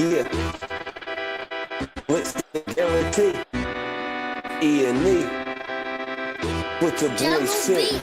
Yeah. What's the guarantee? E&E. With the boy shit.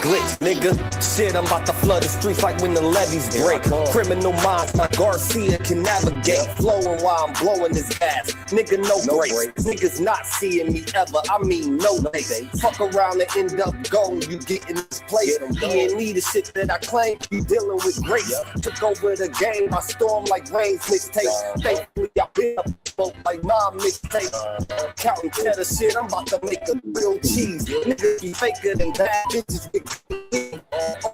Glitch, nigga. Shit, I'm about to flood the streets like when the levees break. Criminal minds, my Garcia can navigate. Flowing while I'm blowing this gas. Nigga, no breaks. Niggas not seeing me ever. I mean, no days. Fuck around and end up gold. You get in this place. E&E, the shit that I claim. You dealing with grace. Took over the game. I storm like Rain's mixtape. Thankfully, I been up like my mixtape. Counting cheddar shit. I'm about to make a real cheese. Niggas be faker than bad bitches with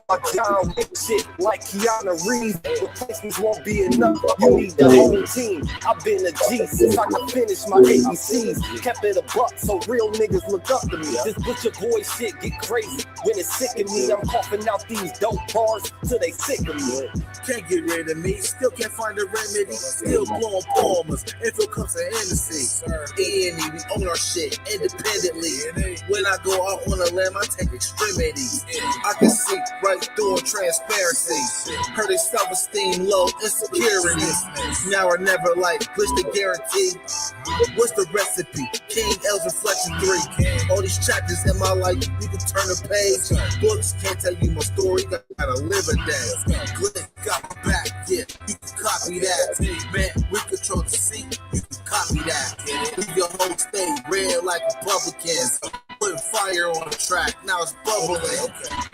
my John Wick shit like Keanu Reeves. Replacements won't be enough. You need the whole team. I've been a G since I could finish my ABCs. Kept it a buck so real niggas look up to me. This butcher boy shit get crazy when it's sick of me. I'm coughing out these dope bars till they sick of me. Can't get rid of me. Still can't find a remedy. Still blowing palmers. If it comes to Hennessy, E&E, we own our shit independently. When I go out on a limb, I take extremities. I can see right through transparency. Heard their self-esteem low, insecurities. Now or never like, push the guarantee. What's the recipe? King L's Reflection 3. All these chapters in my life, you can turn a page. Books can't tell you my story, gotta live a day. Glitch got my back, yeah, you can copy that. Man, we control the seat, you can copy that. Leave your whole state red like Republicans. Putting fire on the track, now it's bubbling.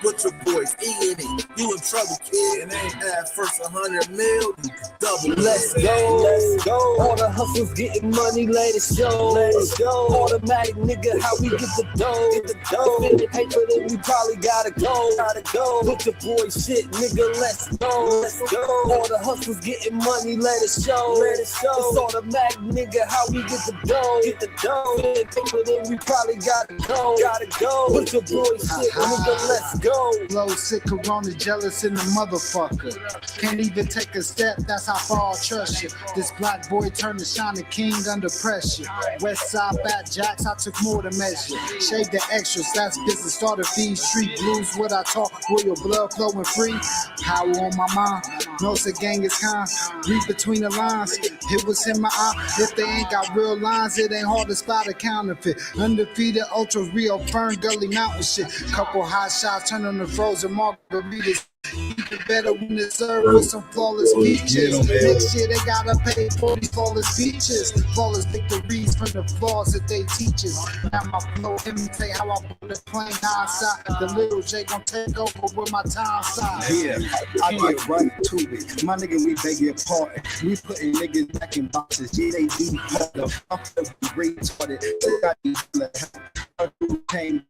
With your boys, E&E, you in trouble, kid. At first 100 mil, you can double. Let's go, let's go. All the hustles getting money, let it show. Let's go. Automatic nigga, how we get the dough. Get the dough. If it paper, then we probably gotta go. With your boy shit, nigga, let's go. Let's go. All the hustles getting money, let it show. Let it show. It's automatic nigga, how we get the dough. Get the dough. If it paper, then we probably gotta go. Gotta go. With your boy shit, nigga, let's go. Flow sick, corona, jealous in the motherfucker. Can't even take a step, that's how far I trust you. This black boy turned to shining king under pressure. West side back jacks, I took more to measure. Shade the extras, that's business. Started feed street blues, what I talk, royal blood flowing free. Power on my mind, knows the gang is kind. Read between the lines, it was in my eye. If they ain't got real lines, it ain't hard to spot a counterfeit. Undefeated, ultra real, firm gully mountain shit. Couple hot shots, turn on the frozen margaritas. Even better when it's served with some flawless features. Next year they gotta pay for these flawless features. Flawless victories from the flaws that they teach us. Now my flow imitate how I put the plane outside. The little J gon' take over with my time side. Yeah, I get right to it. My nigga, we beg your pardon. We putting niggas back in boxes. Yeah, they do harder. I'm great retarded. Came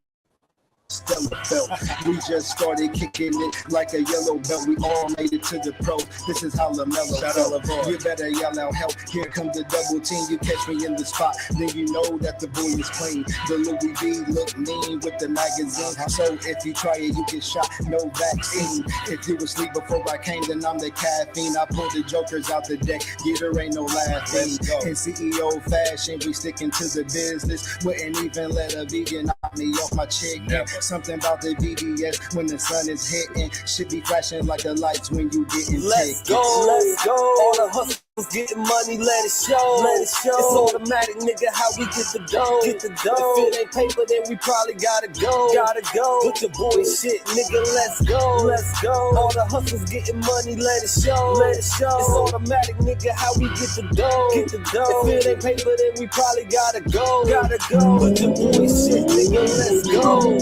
Stella felt. We just started kicking it like a yellow belt. We all made it to the pro. This is how LaMelo felt. You better yell out help. Here comes the double team. You catch me in the spot, then you know that the boy is clean. The Louis V look mean with the magazine. So if you try it, you get shot. No vaccine. If you was asleep before I came, then I'm the caffeine. I pulled the jokers out the deck. Yeah, there ain't no laughing. In CEO fashion, we sticking to the business. Wouldn't even let a vegan knock me off my chick. Something about the BBS when the sun is hitting. Should be flashing like the lights when you getting Let's go, let's go. All the hustles getting money, let it show. Let it show. It's automatic, nigga, how we get the dough. Get the dough. If it ain't paper, then we probably gotta go. Gotta go. With your boy shit, nigga, let's go. Let's go. All the hustles getting money, let it show. Let it show. It's automatic, nigga, how we get the dough. Get the dough. If it ain't paper, then we probably gotta go. Gotta go. With your boy shit, nigga, let's go.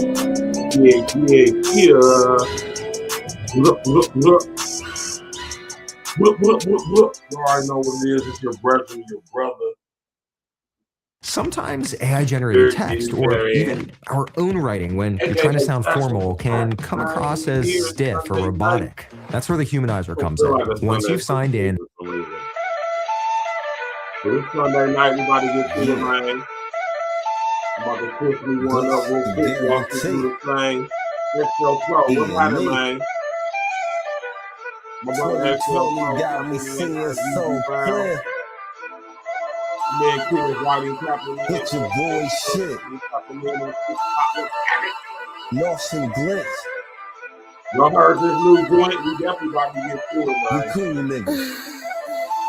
Yeah. Look. You already know what it is. It's your brother, your brother. Sometimes AI-generated text or even our own writing when you're trying to sound formal can come across as stiff or robotic. That's where the humanizer comes in. Once you've signed in. This Sunday night, we about to get to the man. I'm about to push me one up real quick. Y'all can do the thing. XL Pro, what's happening, man? My brother XL Pro got me seeing so clear. Man, Kid is writing capital. Hit your boy shit. Lost and glitch. Y'all heard this new joint? We definitely about to get through it, man. We cool niggas.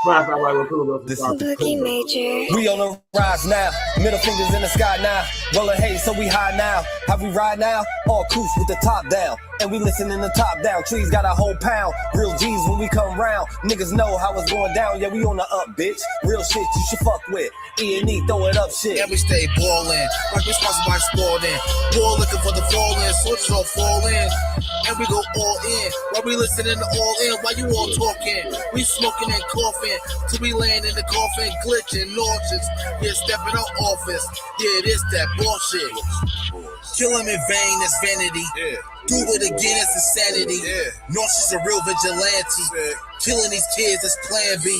This is Boogie Major. We on the rise now, middle fingers in the sky now. Rolling haze, so we high now. How we ride now? All coops with the top down. And we listen in the top down. Trees got a whole pound. Real G's when we come round. Niggas know how it's going down. Yeah, we on the up, bitch. Real shit you should fuck with. E&E, throw it up shit. And we stay ballin', like we sponsored by Spalding. War looking for the fallen, soldiers all fall in. And we go all in, while we listening to all in. While you all talking, we smoking and coughing. Till we land in the coffin, glitching, nauseous. Yeah, stepping out office. Yeah, it is that bullshit. Kill him in vain, it's vanity. Do it again, it's insanity. Nauseous a real vigilante. Killing these kids is plan B.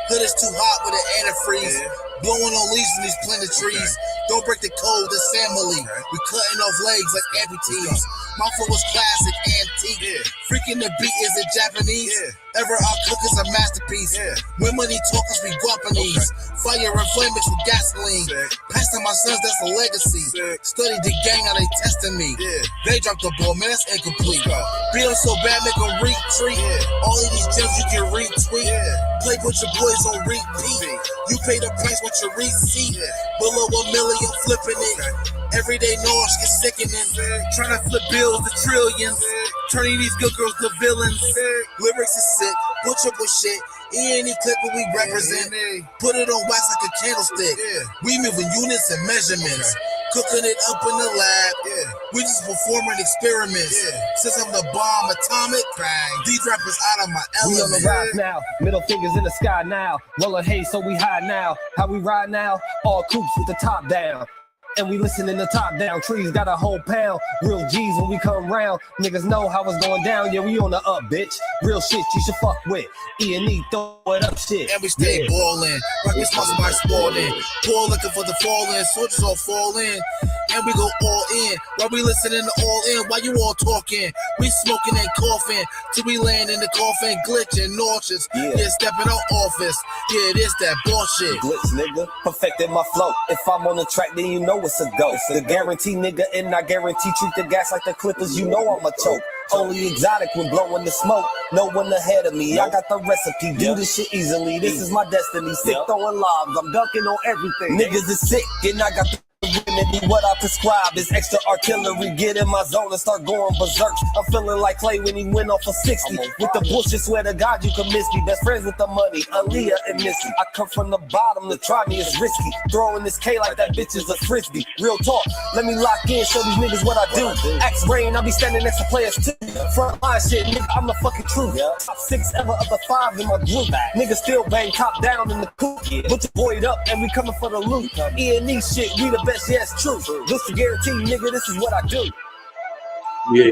Hood is too hot with an antifreeze. Blowing on leaves in these planted trees. Don't break the code, this family. We cutting off legs like amputees. My flow was classic, antique. Freaking the beat, is it Japanese? Ever our cook is a masterpiece. When money talkers, we Guapanese. Fire and flame mixed with gasoline. Passing my sons, that's a legacy. Study the gang, how they testing me. They dropped the ball, man, that's incomplete. Feeling so bad, make them retreat. All of these gems you can retweet. Play with your boys on repeat. You pay the price with your receipt. Below $1 million, flipping it. Everyday noise get sickening. Trying to flip bills to trillions. Turning these good girls to villains. Lyrics is sick, butcher with shit. E&E clip what we represent. Put it on wax like a candlestick. We moving units and measurements. Cooking it up in the lab. We just performing experiments. Since I'm the bomb atomic, these rappers out of my element. We on the rise now, middle fingers in the sky now. Rolling haze, so we high now. How we ride now? All coops with the top down. And we listen in the top down. Trees got a whole pound. Real G's when we come round. Niggas know how it's going down. Yeah, we on the up, bitch. Real shit you should fuck with. E&E, throw it up shit. And we stay ballin', like we sponsored by Spalding. Poor looking for the fallen, soldiers all fall in. And we go all in, while we listening to all in. While you all talking, we smoking and coughing. Till we land in the coffin, glitching, nauseous. Yeah, stepping out office. Yeah, it is that bullshit. Glitch, nigga, perfected my flow. If I'm on the track, then you know it's a go. The guarantee, nigga, and I guarantee treat the gas like the Clippers. You know I'm a choke. Only exotic when blowing the smoke. No one ahead of me. I got the recipe. Do this shit easily. This is my destiny. Sick throwing lobs. I'm dunking on everything. Niggas is sick, and I got the remedy. What I prescribe is extra artillery. Get in my zone and start going berserk. I'm feeling like Clay when he went off of 60. With the bullshit, swear to God you can miss me. Best friends with the money, Aaliyah and Missy. I come from the bottom, to try me is risky. Throwing this K like that bitch is a frisbee. Real talk, let me lock in, show these niggas what I do. Axe brain, I be standing next to players too. Front line shit, nigga, I'm the fucking truth. Top 6 ever of the 5 in my group. Niggas still bang top down in the coop. Put your boy up and we coming for the loot. E&E shit, we the best, yes, true. This the guarantee, nigga, this is what I do. Yeah.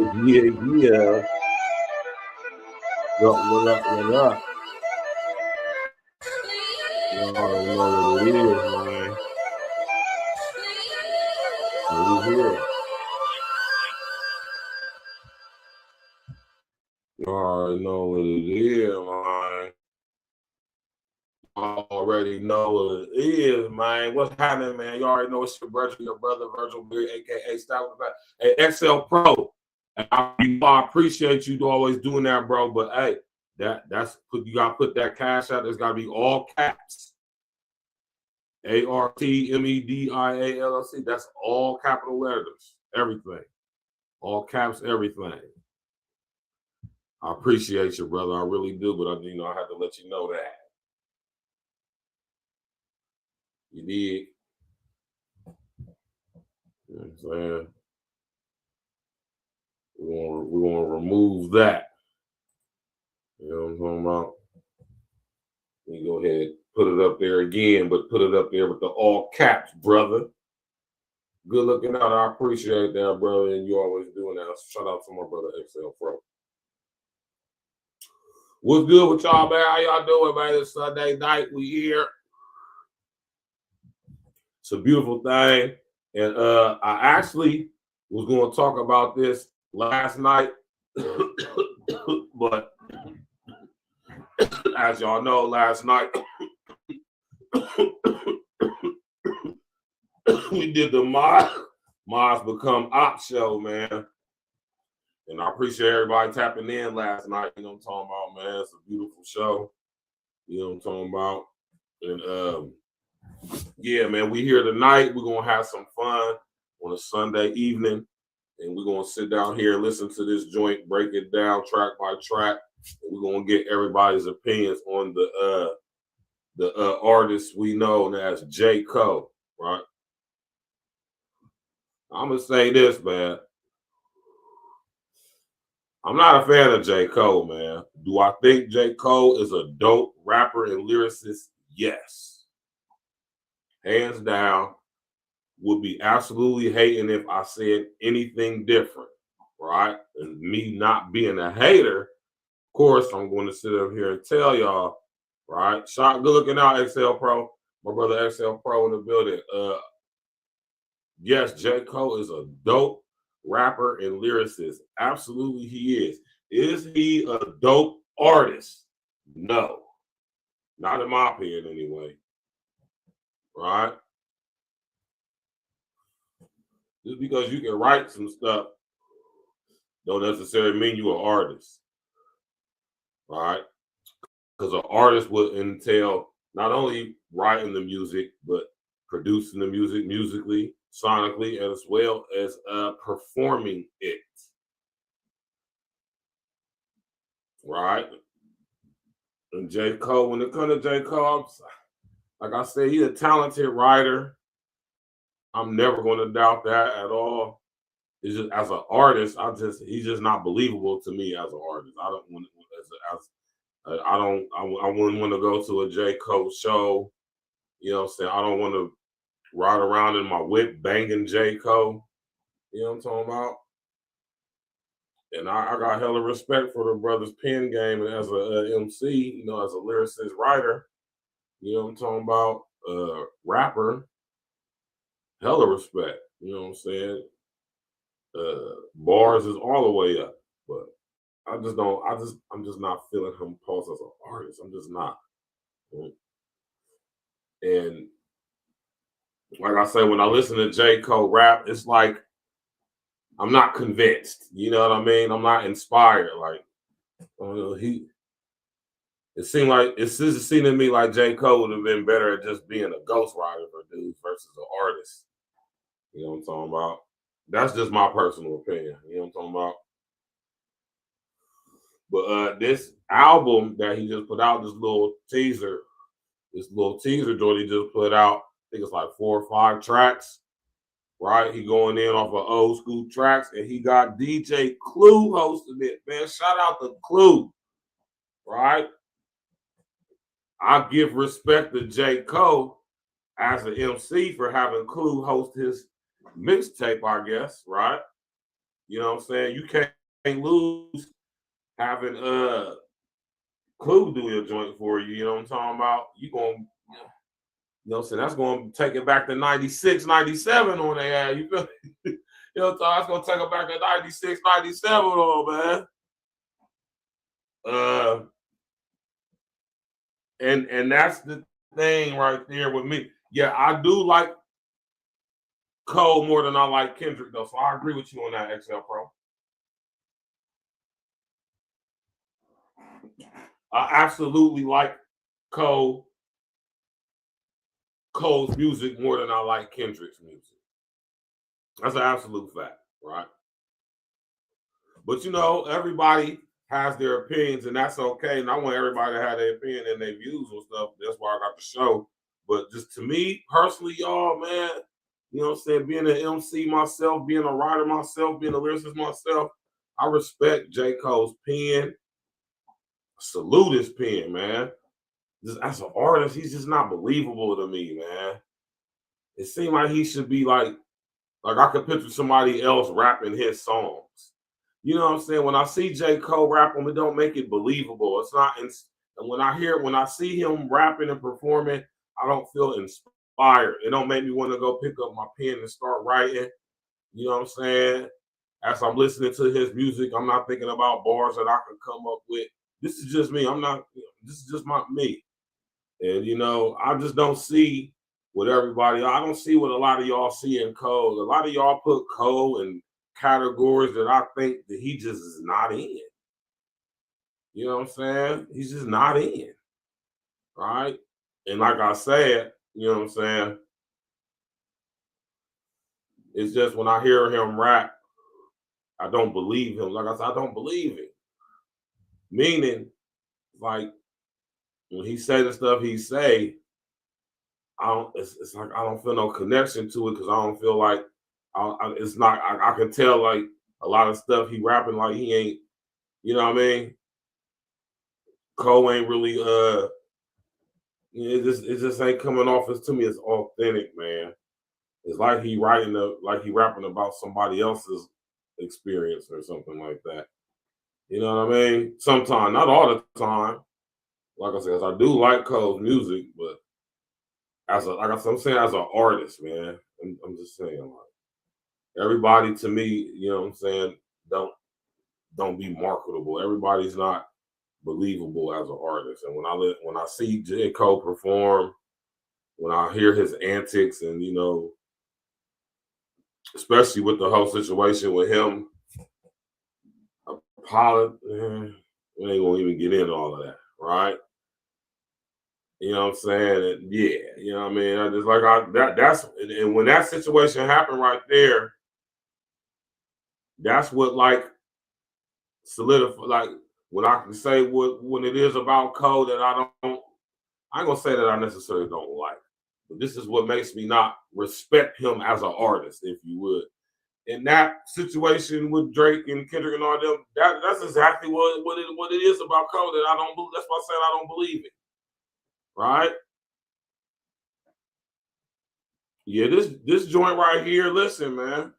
What up? You already know what it is, man. We here. You already know what it is, man. I already know what it is, man. What's happening, man? You already know it's your Virgil, your brother, Virgil, aka Style and XL Pro. And I appreciate you always doing that, bro. But hey, that's you gotta put that cash out. There's gotta be all caps. ARTMEDIALC. That's all capital letters. Everything. All caps, everything. I appreciate you, brother. I really do, but I have to let you know that. You did. You know what I'm saying? We're gonna remove that. You know what I'm talking about? You go ahead, put it up there again, but put it up there with the all caps, brother. Good looking out. I appreciate that, brother, and you always doing that. Shout out to my brother XL Pro. What's good with y'all, man? How y'all doing, man? It's Sunday night. We here. It's a beautiful thing. And I actually was going to talk about this last night. But as y'all know, last night we did the Mods Become Op show, man. And I appreciate everybody tapping in last night. You know what I'm talking about, man? It's a beautiful show. You know what I'm talking about? And yeah, man, we here tonight. We're gonna have some fun on a Sunday evening, and we're gonna sit down here and listen to this joint, break it down track by track. And we're gonna get everybody's opinions on the artist we know as J. Cole, right? I'm gonna say this, man. I'm not a fan of J. Cole, man. Do I think J. Cole is a dope rapper and lyricist? Yes. Hands down. Would be absolutely hating if I said anything different, right? And me not being a hater, of course, I'm going to sit up here and tell y'all, right? Shot, good looking out, XL Pro. My brother XL Pro in the building. Yes, J. Cole is a dope rapper and lyricist. Absolutely he is. Is he a dope artist? No. Not in my opinion anyway. Right? Just because you can write some stuff don't necessarily mean you're an artist. Right? Because an artist would entail not only writing the music, but producing the music musically, sonically, as well as performing it. Right? And J. Cole, when it comes to J. Cole, like I said, he's a talented writer. I'm never going to doubt that at all. It's just as an artist, he's just not believable to me as an artist. I don't want I wouldn't want to go to a J. Cole show. You know what I'm saying? I don't want to ride around in my whip banging J. Cole. You know what I'm talking about? And I got hella respect for the brother's pen game and as a MC, you know, as a lyricist writer. You know what I'm talking about? Rapper. Hella respect. You know what I'm saying? Bars is all the way up. But I'm just not feeling him pulse as an artist. I'm just not. And like I say, when I listen to J. Cole rap, it's like I'm not convinced. You know what I mean? I'm not inspired. Like, it just seemed to me like J. Cole would have been better at just being a ghostwriter for dudes versus an artist. You know what I'm talking about? That's just my personal opinion. You know what I'm talking about? But this album that he just put out, this little teaser joint he just put out, I think it's like 4 or 5 tracks, right? He going in off of old school tracks, and he got DJ Clue hosting it. Man, shout out to Clue, right? I give respect to J. Cole as an MC for having Clue host his mixtape, I guess, right? You know what I'm saying? You can't lose having Clue do your joint for you. You know what I'm talking about? You know what I'm saying? That's going to take it back to 96, 97 on their ass. You feel me? You know what I'm saying? That's going to take it back to 96, 97 on, man. And that's the thing right there with me. Yeah, I do like Cole more than I like Kendrick, though. So I agree with you on that, XL Pro. I absolutely like Cole's music more than I like Kendrick's music. That's an absolute fact, right? But you know, everybody has their opinions, and that's okay. And I want everybody to have their opinion and their views and stuff. That's why I got the show. But just to me personally, y'all, man, you know what I'm saying? Being an MC myself, being a writer myself, being a lyricist myself, I respect J. Cole's pen. Salute his pen, man. Just as an artist, he's just not believable to me, man. It seemed like he should be like I could picture somebody else rapping his songs. You know what I'm saying? When I see J. Cole rap him, it don't make it believable. It's not. And when I see him rapping and performing, I don't feel inspired. It don't make me want to go pick up my pen and start writing. You know what I'm saying? As I'm listening to his music, I'm not thinking about bars that I can come up with. This is just me. This is just me. And, you know, I just don't see what everybody, I don't see what a lot of y'all see in Cole. A lot of y'all put Cole in categories that I think that he just is not in. You know what I'm saying? He's just not in. right? And like I said, you know what I'm saying? It's just when I hear him rap, I don't believe him. Like I said, I don't believe it. Meaning, like, when he say the stuff he say, it's like I don't feel no connection to it because I don't feel like it's not. I can tell like a lot of stuff he rapping like he ain't. You know what I mean? Cole ain't really. It just ain't coming off as to me as authentic, man. It's like he rapping about somebody else's experience or something like that. You know what I mean? Sometimes, not all the time. Like I said, I do like Cole's music, but I'm saying as an artist, man, I'm just saying, like, everybody to me, you know what I'm saying, don't be marketable. Everybody's not believable as an artist. And when I see J. Cole perform, when I hear his antics, and you know, especially with the whole situation with him, we ain't gonna even get into all of that, right? You know what I'm saying? And yeah, you know what I mean? I just like that's and when that situation happened right there, that's what like solidified, like when I can say when it is about Cole that I ain't gonna say that I necessarily don't like, but this is what makes me not respect him as an artist, if you would. In that situation with Drake and Kendrick and all them, that's exactly what it is about Cole that I don't believe. That's why I said I don't believe it. Right? Yeah, this joint right here, listen, man.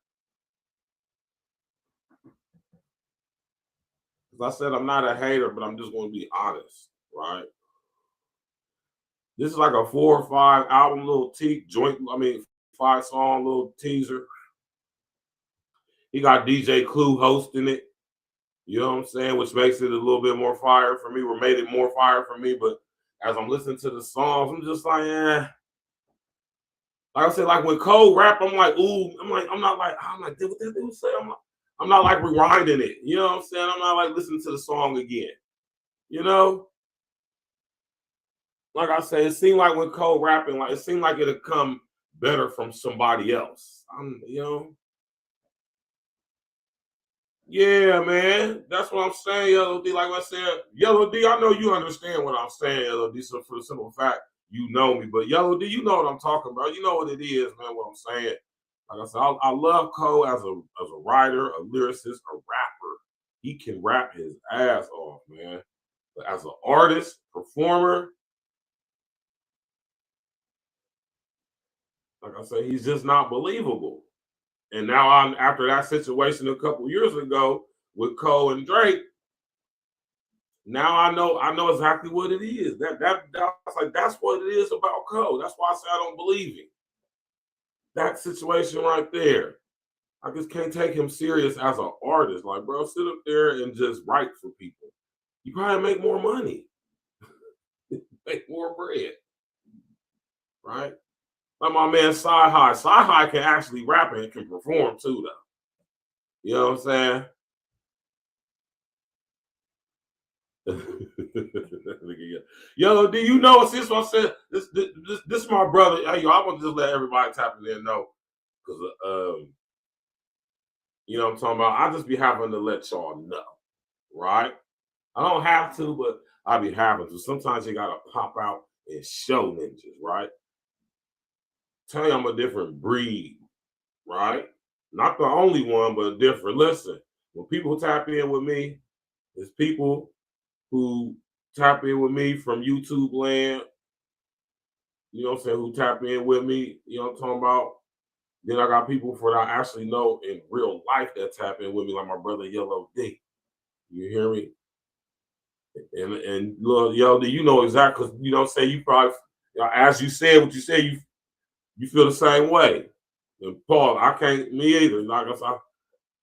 As I said, I'm not a hater, but I'm just going to be honest, right? This is like a 4 or 5 album little joint, 5-song little teaser. He got DJ Clue hosting it. You know what I'm saying? Which makes it a little bit more fire for me, or made it more fire for me. But as I'm listening to the songs, I'm just like, Like I said, like when Cole rap, I'm like, ooh, I'm not like, what that dude say? I'm not like rewinding it. You know what I'm saying? I'm not like listening to the song again. You know? Like I said, it seemed like when Cole rapping, like it seemed like it'd come better from somebody else. You know? Yeah, man. That's what I'm saying, Yellow D. Like I said, Yellow D, I know you understand what I'm saying, Yellow D. So for the simple fact, you know me. But Yellow D, you know what I'm talking about. You know what it is, man, what I'm saying. Like I said, I love Cole as a writer, a lyricist, a rapper. He can rap his ass off, man. But as an artist, performer, like I said, he's just not believable. And now after that situation a couple years ago with Cole and Drake, now I know exactly what it is. That's what it is about Cole. That's why I say I don't believe it. That situation right there, I just can't take him serious as an artist. Like, bro, sit up there and just write for people. You probably make more money, make more bread, right? Like my man Sci-Hi. Sci-Hi can actually rap and can perform too, though. You know what I'm saying? Yo, do you know? Since I said this is my brother. Hey, yo, I want to just let everybody tap in and know, because you know what I'm talking about. I just be having to let y'all know, right? I don't have to, but I be having to. Sometimes you gotta pop out and show ninjas, right? Tell you I'm a different breed, right? Not the only one, but different. Listen, when people tap in with me, it's people who tap in with me from YouTube land, you know what I'm saying, who tap in with me, you know what I'm talking about? Then I got people that I actually know in real life that tap in with me, like my brother Yellow D. You hear me? And little Yellow D, you know exactly, because you know what I'm saying, you probably, as you said what you said, you feel the same way. And Paul, I can't, me either. Like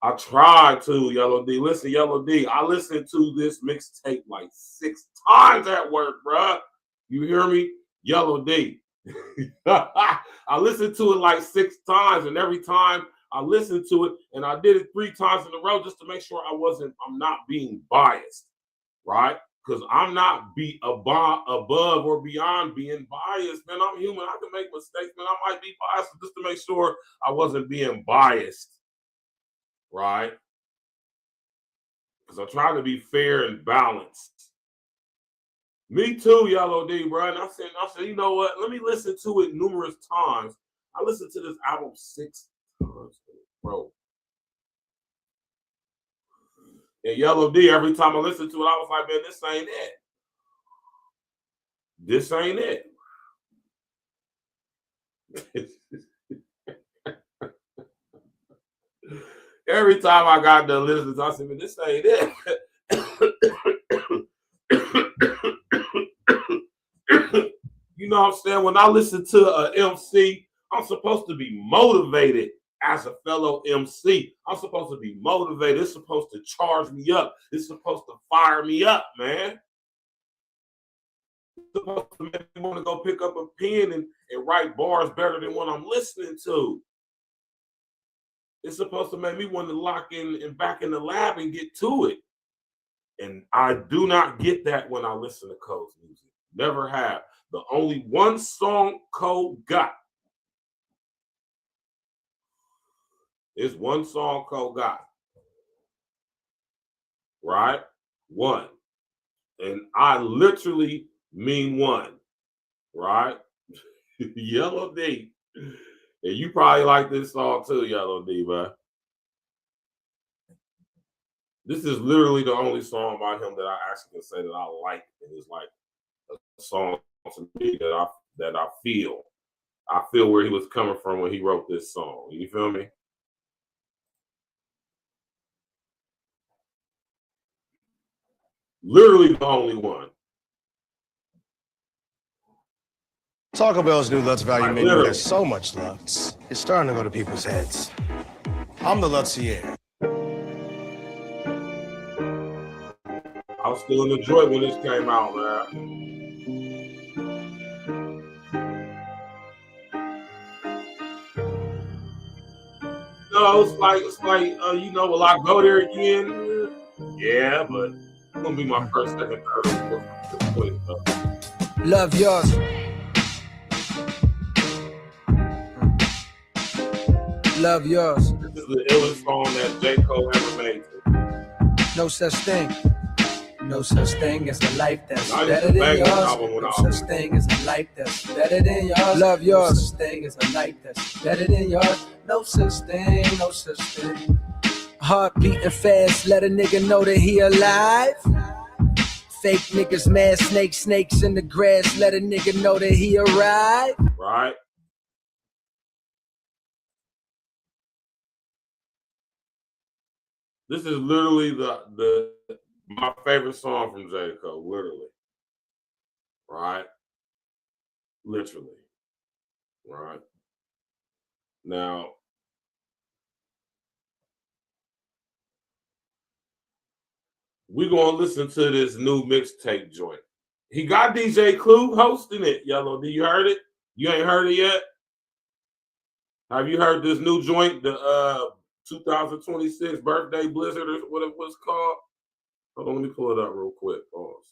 I tried to, Yellow D. Listen, Yellow D, I listened to this mixtape like 6 times at work, bruh. You hear me? Yellow D. I listened to it like 6 times, and every time I listened to it, and I did it 3 times in a row just to make sure I'm not being biased, right? Because I'm not above or beyond being biased, man. I'm human. I can make mistakes, man. I might be biased just to make sure I wasn't being biased, right? Because I'm trying to be fair and balanced. Me too, Yellow D, bro. And I said, you know what? Let me listen to it numerous times. I listened to this album 6 times, bro. And Yellow D, every time I listened to it, I was like, man, this ain't it. This ain't it. Every time I got done listening, I said, man, this ain't it. You know what I'm saying? When I listen to an MC, I'm supposed to be motivated as a fellow MC. I'm supposed to be motivated. It's supposed to charge me up. It's supposed to fire me up, man. It's supposed to make me want to go pick up a pen and write bars better than what I'm listening to. It's supposed to make me want to lock in and back in the lab and get to it. And I do not get that when I listen to Cole's music. Never have. The only one song Cole got is one song Cole got. Right? One. And I literally mean one. Right? Yellow D. And you probably like this song too, Yellow D, man. This is literally the only song by him that I actually can say that I like. And it's like a song to me that I feel. I feel where he was coming from when he wrote this song. You feel me? Literally the only one. Taco Bell's new Lutz Value menu has so much Lutz, it's starting to go to people's heads. I'm the Lutzier. I was still in the joint when this came out, man. No, it's like you know, will I go there again? Yeah, but it's gonna be my first, second, third, fourth. Love yours. Love yours. This is the illest song that J. Cole ever made. No such thing. No such thing as a life that's better than yours. No such thing as a life that's better than yours. Love yours. No such thing as a life that's better than yours. No such thing, no such thing. Heart beating fast, let a nigga know that he alive. Fake niggas, mad snakes in the grass, let a nigga know that he arrived. Right. This is literally my favorite song from J. Cole, literally. Right? Literally. Right? Now, we're going to listen to this new mixtape joint. He got DJ Clue hosting it, Yellow. Did you heard it? You ain't heard it yet? Have you heard this new joint, the 2026 Birthday Blizzard, or what it was called? Hold on, let me pull it up real quick. Pause.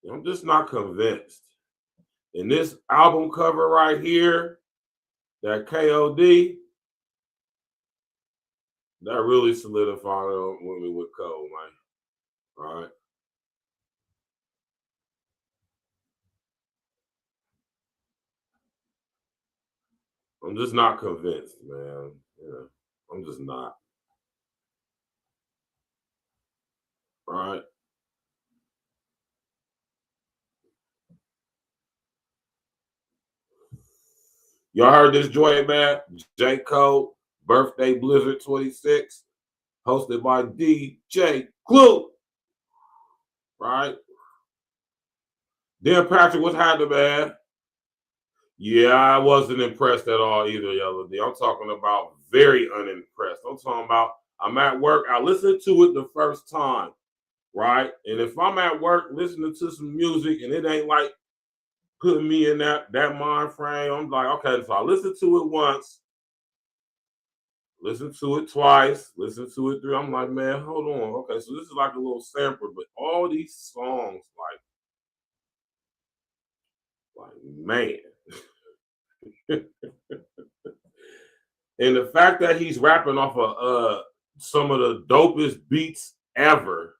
I'm just not convinced. In this album cover right here, that KOD, that really solidified me with Cole, man. All right. I'm just not convinced, man. Yeah, I'm just not. All right. Y'all heard this joint, man? J. Cole, Birthday Blizzard 26, hosted by DJ Clue. right? Dan Patrick, what's happening, man? Yeah, I wasn't impressed at all either, Yellow D. I'm talking about very unimpressed. I'm talking about I'm at work. I listened to it the first time, right? And if I'm at work listening to some music and it ain't like putting me in that mind frame, I'm like, okay, so I listened to it once, listen to it twice, listen to it three. I'm like, man, hold on. Okay, so this is like a little sampler, but all these songs, like man. And the fact that he's rapping off of some of the dopest beats ever,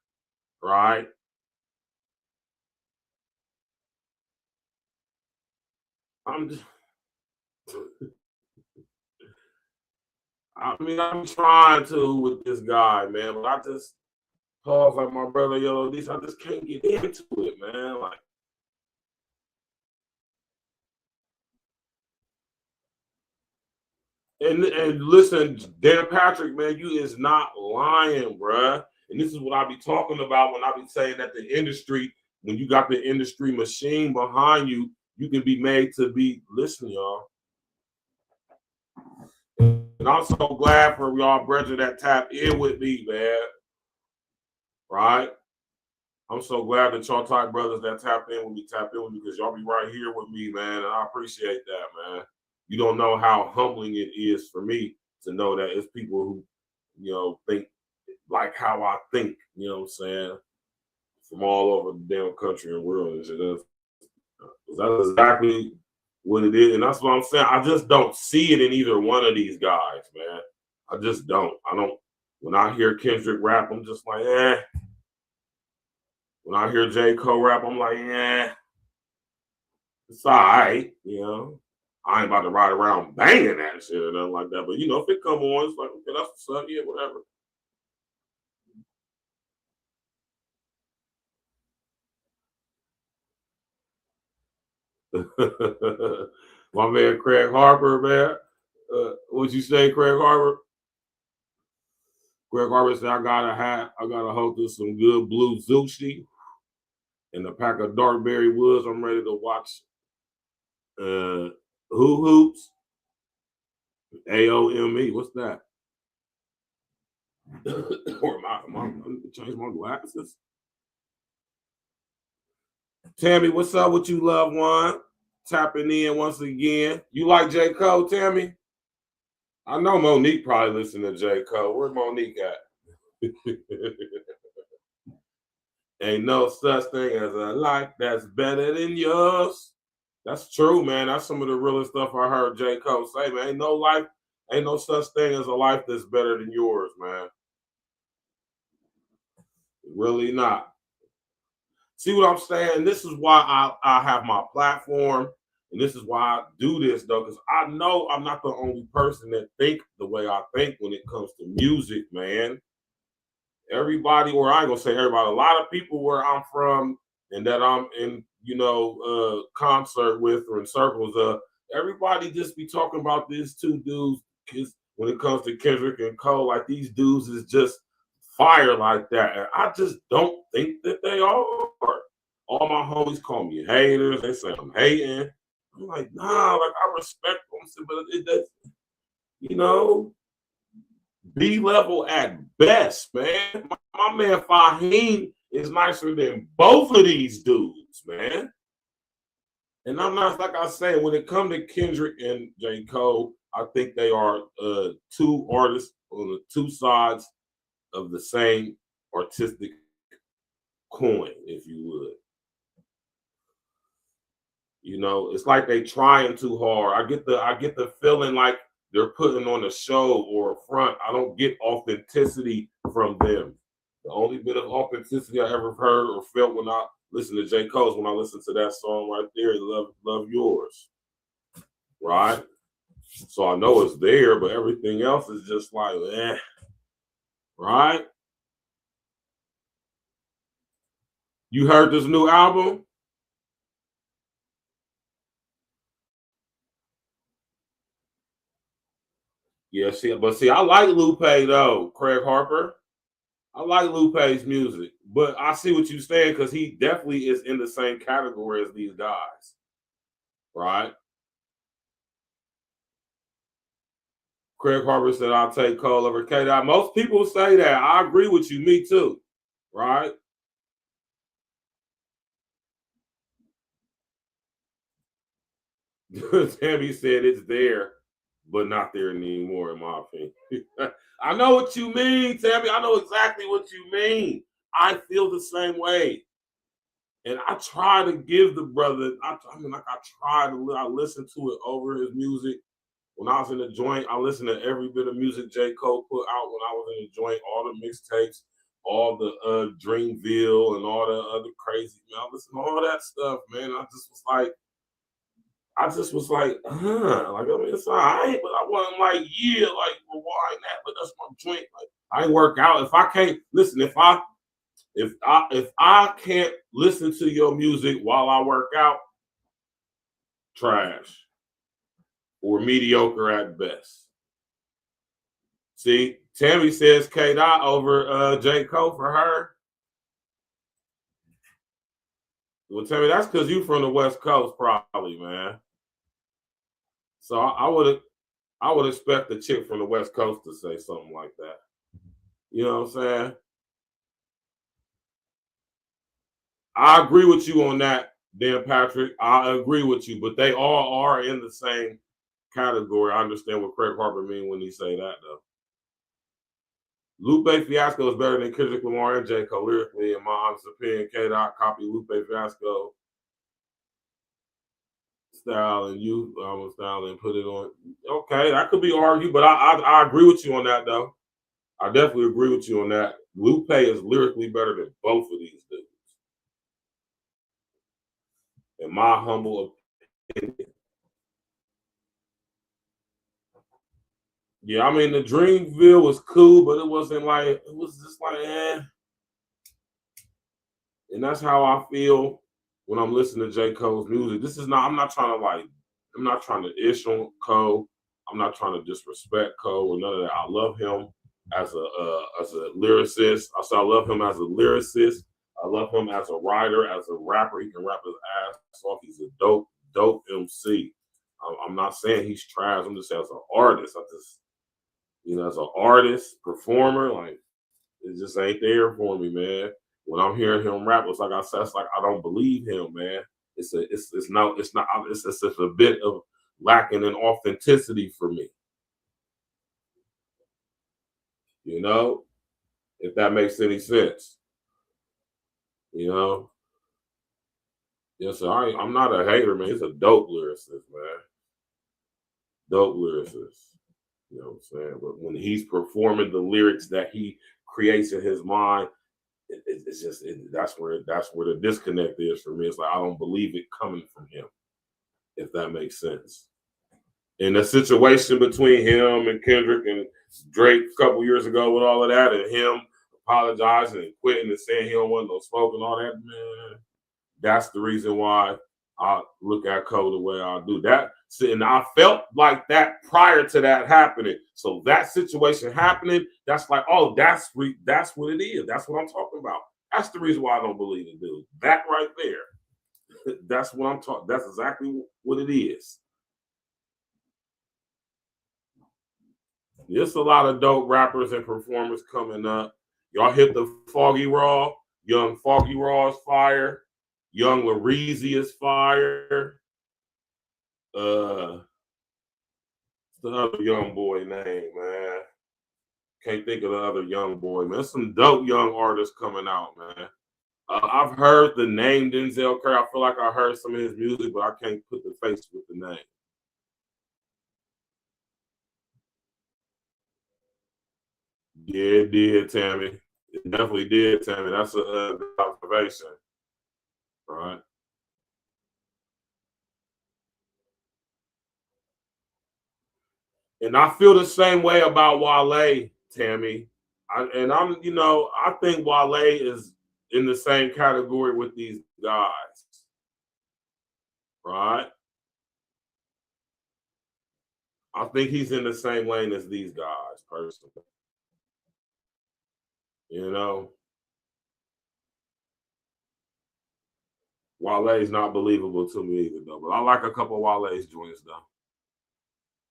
right? I'm trying to with this guy, man, but I just pause like my brother Yellow D. I just can't get into it, man. Like, and listen, Dan Patrick, man, you is not lying, bruh. And this is what I be talking about when I be saying that the industry, when you got the industry machine behind you, you can be made to be. Listen, y'all. And I'm so glad for y'all brethren that tap in with me, man. Right? I'm so glad that y'all type brothers that tap in with me because y'all be right here with me, man. And I appreciate that, man. You don't know how humbling it is for me to know that it's people who, you know, think like how I think, you know what I'm saying, from all over the damn country and world. And shit. That's exactly what it is. And that's what I'm saying. I just don't see it in either one of these guys, man. I just don't. When I hear Kendrick rap, I'm just like, eh. When I hear J. Cole rap, I'm like, yeah, it's all right, you know. I ain't about to ride around banging that shit or nothing like that. But, you know, if it come on, it's like, okay, that's what's up, yeah, whatever. My man Craig Harper, man. What'd you say, Craig Harper? Craig Harper said, I gotta hold to some good blue Zushi and a pack of Darkberry Woods. I'm ready to watch Who Hoops. AOME, what's that? Or change my glasses. Tammy, what's up with you, loved one? Tapping in once again. You like J. Cole, Tammy? I know Monique probably listen to J. Cole. Where's Monique at? Ain't no such thing as a life that's better than yours. That's true, man. That's some of the realest stuff I heard J. Cole say, man. Ain't no such thing as a life that's better than yours, man. Really not. See what I'm saying? This is why I have my platform, and this is why I do this, though, because I know I'm not the only person that think the way I think when it comes to music, man. Everybody, or I ain't gonna say everybody, a lot of people where I'm from and that I'm in, you know, concert with or in circles of, everybody just be talking about these two dudes because when it comes to Kendrick and Cole, like these dudes is just fire like that. And I just don't think that they are. All my homies call me haters. They say I'm hating. I'm like, nah, like I respect them, but that's, you know, B level at best, man. My man Fahim is nicer than both of these dudes, man. And I'm not, like I say, when it comes to Kendrick and J. Cole, I think they are two artists on the two sides of the same artistic coin, if you would. You know, it's like they trying too hard. I get the feeling like they're putting on a show or a front. I don't get authenticity from them. The only bit of authenticity I ever heard or felt when I listened to J. Cole's when I listened to that song right there, Love Yours. Right? So I know it's there, but everything else is just like, eh. Right? You heard this new album? Yeah, see, I like Lupe though, Craig Harper. I like Lupe's music, but I see what you're saying because he definitely is in the same category as these guys, right? Craig Harper said, "I'll take Cole over K-Dot." Most people say that. I agree with you. Me too, right? Tammy said it's there, but not there anymore, in my opinion. I know what you mean, Tammy. I know exactly what you mean. I feel the same way. And I try to give the brother, I listen to it over his music. When I was in the joint, I listened to every bit of music J. Cole put out when I was in the joint, all the mixtapes, all the Dreamville and all the other crazy, man. I listened to all that stuff, man. I just was like, like, I mean, it's all right, but I wasn't like, yeah, like, well, why that? But that's my joint. Like, I work out. If I can't listen, if I can't listen to your music while I work out, trash or mediocre at best. See, Tammy says K-Dot over J. Cole for her. Well, Tammy, that's because you from the West Coast, probably, man. So I would expect a chick from the West Coast to say something like that. You know what I'm saying? I agree with you on that, Dan Patrick. I agree with you, but they all are in the same category. I understand what Craig Harper mean when he say that, though. Lupe Fiasco is better than Kendrick Lamar and J. Cole lyrically, in my honest opinion. K-Dot copy Lupe Fiasco style and style and put it on. Okay, that could be argued, but I agree with you on that, though. I definitely agree with you on that. Lupe is lyrically better than both of these dudes, in my humble opinion. Yeah, I mean, the Dreamville was cool, but it was just like, eh. And that's how I feel when I'm listening to J. Cole's music. I'm not trying to ish on Cole. I'm not trying to disrespect Cole or none of that. I love him as a lyricist. I love him as a lyricist. I love him as a writer, as a rapper. He can rap his ass off. He's a dope MC. I'm not saying he's trash. I'm just saying as an artist. As an artist, performer, like, it just ain't there for me, man. When I'm hearing him rap, it's like I said, it's like I don't believe him, man. It's just a bit of lacking in authenticity for me. You know, if that makes any sense. You know, yes, I'm not a hater, man. He's a dope lyricist, man. Dope lyricist. You know what I'm saying? But when he's performing the lyrics that he creates in his mind, that's where the disconnect is for me. It's like I don't believe it coming from him, if that makes sense. In the situation between him and Kendrick and Drake a couple years ago with all of that, and him apologizing and quitting and saying he don't want no smoke and all that, man, that's the reason why I look at Cole the way I do. That, and I felt like that prior to that happening. So that situation happening, that's like, oh, that's what it is. That's what I'm talking about. That's the reason why I don't believe it, dude. That right there. That's what I'm talking. That's exactly what it is. There's a lot of dope rappers and performers coming up. Y'all hit the Foggy Raw. Young Foggy Raw is fire. Young Lareezy is fire. What's the other young boy name, man? Can't think of the other young boy, man. There's some dope young artists coming out, man. I've heard the name Denzel Curry. I feel like I heard some of his music, but I can't put the face with the name. Yeah, it did, Tammy. It definitely did, Tammy. That's a good observation. Right. And I feel the same way about Wale, Tammy. I think Wale is in the same category with these guys. Right? I think he's in the same lane as these guys, personally. You know, Wale's not believable to me either, though. But I like a couple of Wale's joints, though.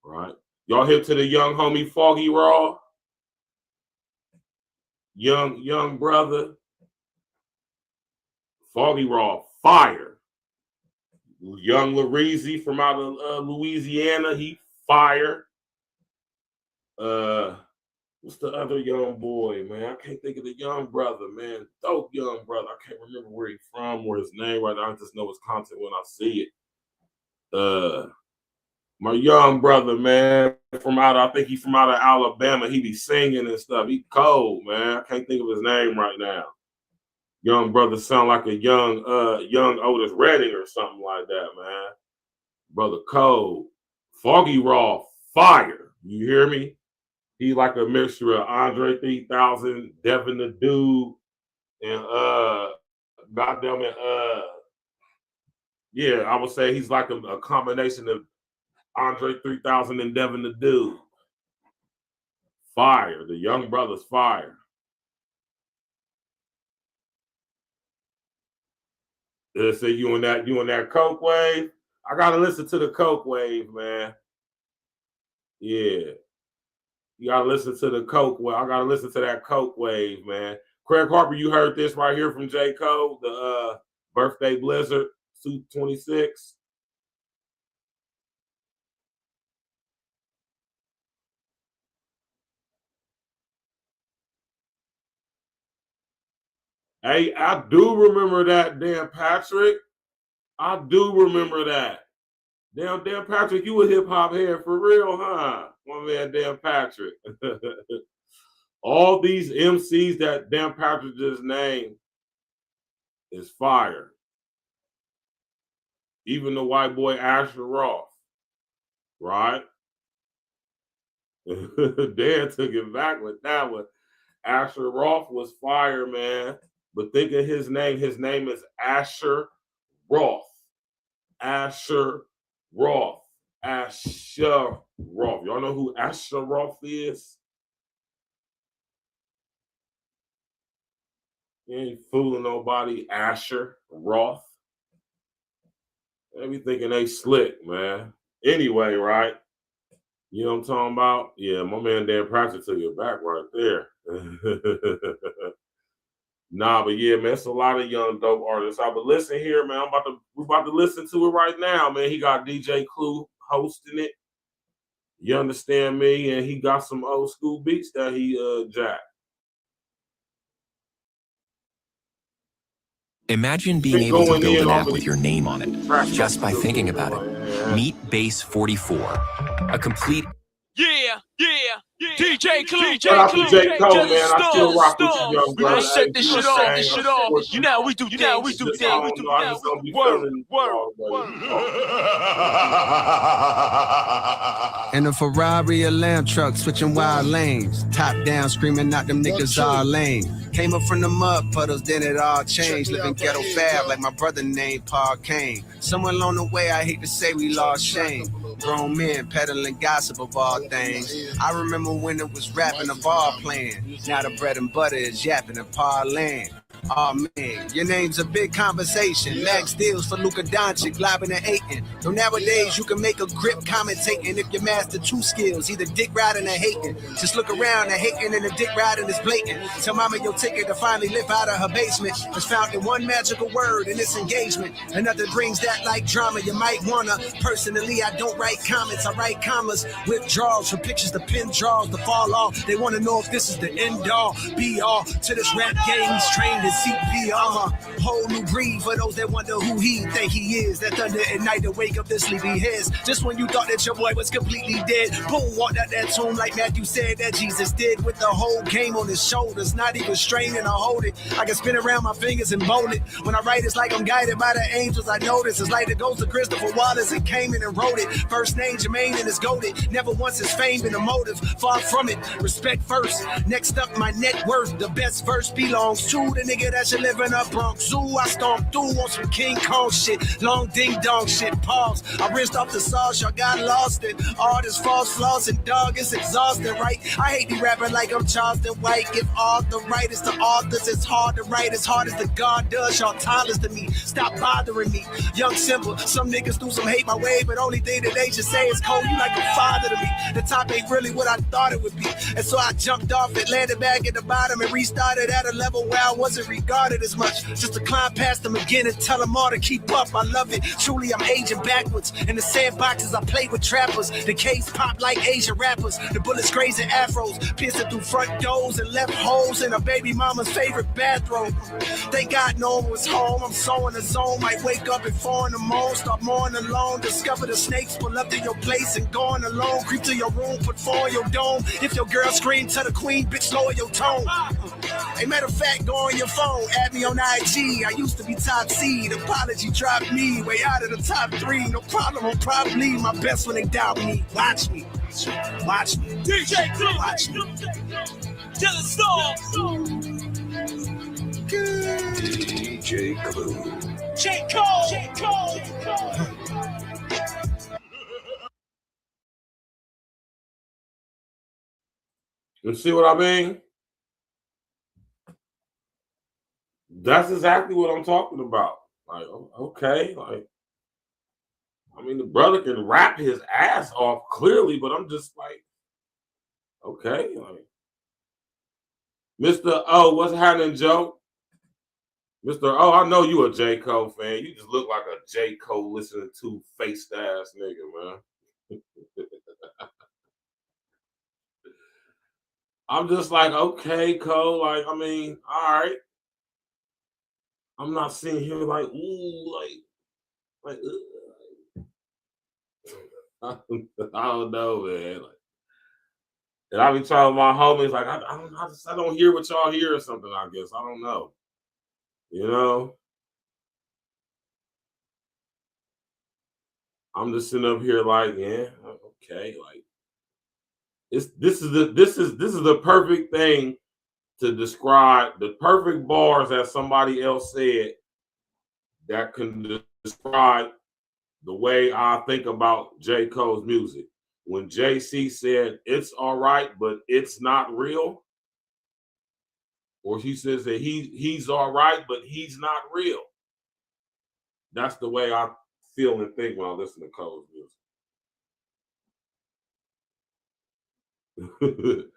Right? Y'all hip to the young homie Foggy Raw? Young brother. Foggy Raw, fire. Young Lareezy from out of Louisiana, he fire. What's the other young boy, man? I can't think of the young brother, man. Dope young brother. I can't remember where he's from or his name right now. I just know his content when I see it. My young brother, man, from out, I think he's from out of Alabama. He be singing and stuff. He cold, man. I can't think of his name right now. Young brother sound like a young Otis Redding or something like that, man. Brother cold. Foggy Raw, fire. You hear me? He like a mixture of Andre 3000, Devin the Dude, and goddamn it, yeah, I would say he's like a combination of Andre 3000 and Devin the Dude. Fire. The young brother's fire. Say you in that Coke wave. I gotta listen to the Coke wave, man. Yeah. You gotta listen to the Coke wave. I gotta listen to that Coke wave, man. Craig Harper, you heard this right here from J. Cole, the Birthday Blizzard, Suit 26. Hey, I do remember that, Dan Patrick. I do remember that. Damn, Dan Patrick, you a hip-hop head for real, huh? My man, Dan Patrick. All these MCs that Dan Patrick just named is fire. Even the white boy Asher Roth, right? Dan took it back with that one. Asher Roth was fire, man. But think of his name. His name is Asher Roth. Asher Roth. Asher Roth. Y'all know who Asher Roth is? You ain't fooling nobody. Asher Roth. They be thinking they slick, man. Anyway, right? You know what I'm talking about? Yeah, my man Dan Patrick took it back right there. Nah, but yeah, man, it's a lot of young dope artists. But listen here, man. We're about to listen to it right now, man. He got DJ Clue hosting it. You understand me? And he got some old school beats that he jacked. Imagine being able to build an app with your name on it, just by thinking about it. Meet Base 44, a complete... Yeah. DJ Clue, Shout out to J. Cole, man. I still rock with you, young we gonna brother. set this shit off. You know we do things. Word. In a Ferrari, a lamb truck, switching wild lanes. Top down, screaming out them niggas all lame. Came up from the mud puddles, then it all changed. Living ghetto fab like my brother named Paul Kane. Somewhere along the way, I hate to say we lost shame. Grown men peddling gossip of all things. I remember when it was rapping a ball playing. Now the bread and butter is yapping and parlaying. Oh man, your name's a big conversation. Max deals for Luka Doncic, lobbing and hating. Though nowadays you can make a grip commentating if you master two skills, either dick riding or hating. Just look around, the hating and the dick riding is blatant. Tell mama your ticket to finally live out of her basement is found in one magical word, and it's engagement. Another brings that like drama. You might wanna. Personally, I don't write comments, I write commas. Withdrawals from pictures to pin draws to fall off. They wanna know if this is the end all, be all to this rap game. He's trained in CPR. I'm a whole new breed for those that wonder who he think he is. That thunder at night to wake up the sleepy heads. Just when you thought that your boy was completely dead, boom, walked out that tomb like Matthew said that Jesus did, with the whole game on his shoulders, not even straining or hold it. I can spin around my fingers and mold it. When I write, it's like I'm guided by the angels. I notice it's like the ghost of Christopher Wallace and came in and wrote it. First name Jermaine and it's goated. Never once his fame been a motive. Far from it. Respect first. Next up, my net worth. The best verse belongs to the nigga nigga that should live in a Bronx Zoo. I stomped through on some King Kong shit, long ding dong shit. Pause. I rinsed off the sauce, y'all got lost in all this false floss and dog. It's exhausting, right? I hate the rapping like I'm Charleston White. Give all the writers to authors. It's hard to write as hard as the God does. Y'all timeless to me. Stop bothering me. Young Simba. Some niggas threw some hate my way, but only thing that they should say is Cole, you like a father to me. The top ain't really what I thought it would be. And so I jumped off it, landed back at the bottom, and restarted at a level where I wasn't regarded as much. Just to climb past them again and tell them all to keep up. I love it. Truly, I'm aging backwards. In the sandboxes, I played with trappers. The case pop like Asian rappers. The bullets grazing afros, piercing through front doors and left holes in a baby mama's favorite bathroom. Thank God no one was home. I'm so in the zone. Might wake up at 4 in the morning, start mourning alone. Discover the snakes, pull up to your place and going alone. Creep to your room, put 4 in your dome. If your girl scream to the queen, bitch, lower your tone. Hey, matter of fact, go on your phone, add me on IG. I used to be top seed. Apology dropped me way out of the top 3. No problem, I'm probably my best when they doubt me. Watch me. Watch me. DJ Clue. Watch me. Tell us all. DJ Clue. J. Cole. J. Cole. You see what I mean? That's exactly what I'm talking about. Like, okay, like, I mean, the brother can rap his ass off clearly, but I'm just like, okay, like, Mr. O, what's happening, Joe? Mr. O, I know you a J. Cole fan. You just look like a J. Cole listening to faced ass nigga, man. I'm just like, okay, Cole. Like, I mean, all right. I'm not sitting here like, ooh, like, I don't know, man. Like, and I be telling my homies, like, I don't hear what y'all hear or something. I guess I don't know. You know, I'm just sitting up here like, yeah, okay, like, this is the perfect thing to describe, the perfect bars that somebody else said that can describe the way I think about J. Cole's music. When JC said it's all right, but it's not real, or he says that he's all right, but he's not real. That's the way I feel and think when I listen to Cole's music.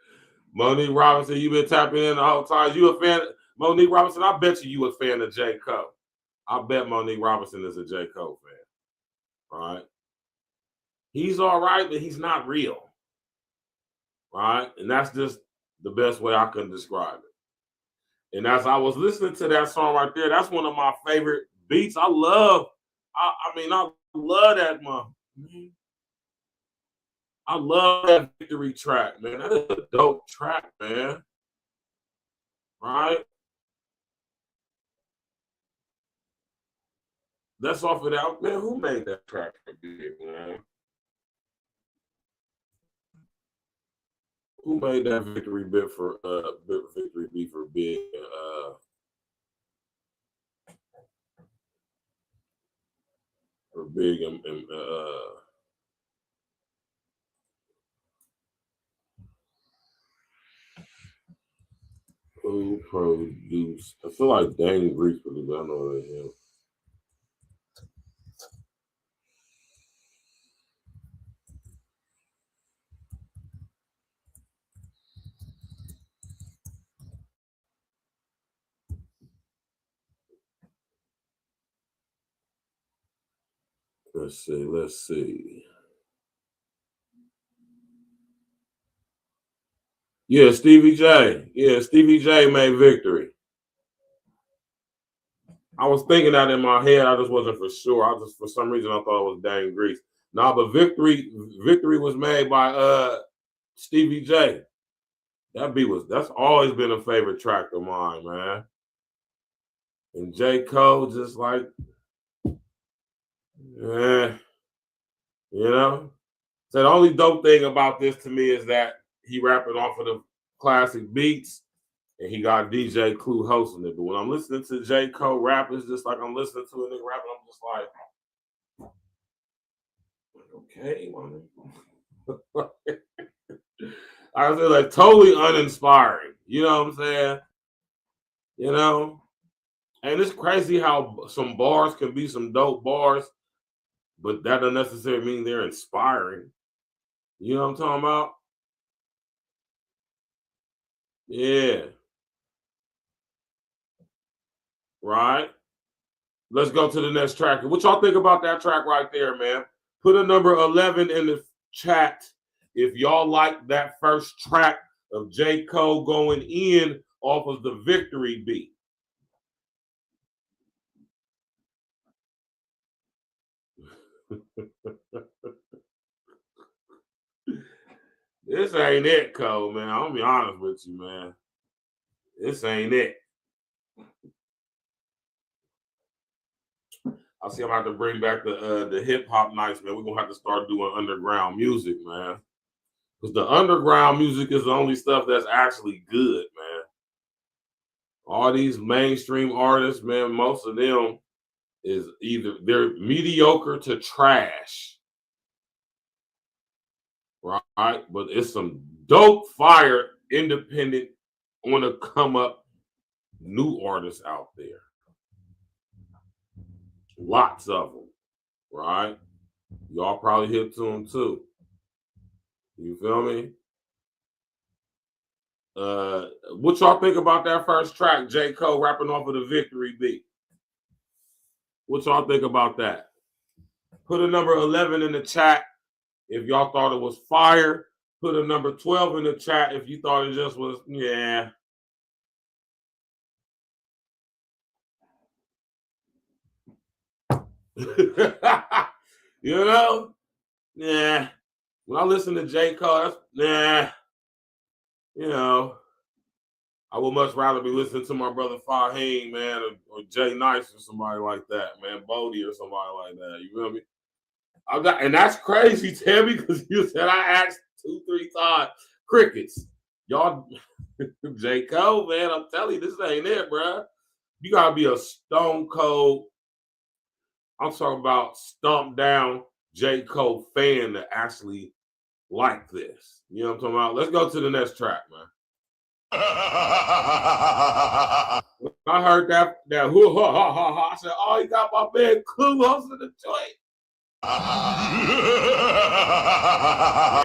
Monique Robinson, you been tapping in the whole time. You a fan? Monique Robinson, I bet you a fan of J. Cole. I bet Monique Robinson is a J. Cole fan. All right. He's all right, but he's not real. All right. And that's just the best way I can describe it. And as I was listening to that song right there, that's one of my favorite beats. I love that, man. I love that victory track, man. That is a dope track, man. Right? That's off of that, man. Who made that track for Big, man? Who made that victory beat for Big? For Big and who produced? I feel like Dane Grease produced, but I know that him. Let's see. Yeah, Stevie J. Yeah, Stevie J made Victory. I was thinking that in my head. I just wasn't for sure. For some reason, I thought it was Dane Grease. Nah, but Victory was made by Stevie J. That's always been a favorite track of mine, man. And J. Cole just like, you know. So the only dope thing about this to me is that he rapping off of the classic beats. And he got DJ Clue hosting it. But when I'm listening to J. Cole rap, it's just like I'm listening to a nigga rap, and I'm just like, okay, man. I feel like totally uninspiring. You know what I'm saying? You know? And it's crazy how some bars can be some dope bars, but that doesn't necessarily mean they're inspiring. You know what I'm talking about? Yeah. Right? Let's go to the next track. What y'all think about that track right there, man? Put a number 11 in the chat if y'all like that first track of J. Cole going in off of the Victory beat. This ain't it, Cole, man. I'm gonna be honest with you, man. This ain't it. I see I'm gonna have to bring back the hip hop nights, man. We're gonna have to start doing underground music, man. Because the underground music is the only stuff that's actually good, man. All these mainstream artists, man, most of them is either they're mediocre to trash. Right? But it's some dope fire independent on the come up new artists out there. Lots of them, right? Y'all probably hip to them too. You feel me? What y'all think about that first track, J. Cole rapping off of the Victory beat? What y'all think about that? Put a number 11 in the chat if y'all thought it was fire. Put a number 12 in the chat if you thought it just was, yeah. You know? Yeah. When I listen to J. Cole, that's, nah. You know, I would much rather be listening to my brother Fahim, man, or Jay Nice or somebody like that, man, Bodie or somebody like that. You feel me? And that's crazy, Tammy, because you said I asked 2-3 times. Crickets. Y'all, J. Cole, man, I'm telling you, this ain't it, bro. You gotta be a stone cold, I'm talking about stomp down J. Cole fan to actually like this. You know what I'm talking about? Let's go to the next track, man. I heard that hoo ha ha ha ha. I said, oh, he got my man Clue hosting the joint.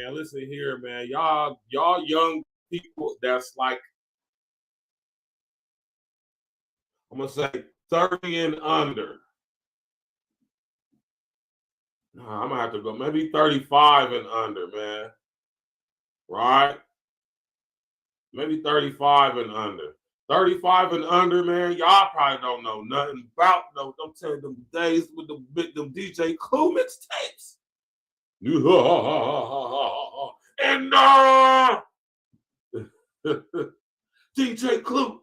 Man, listen here, man. Y'all young people that's like, I'm gonna say 30 and under. Nah, I'm gonna have to go maybe 35 and under, man. Right? Maybe 35 and under. 35 and under, man. Y'all probably don't know nothing about them. I'm telling them days with them DJ Clue mixtapes. And DJ Clue.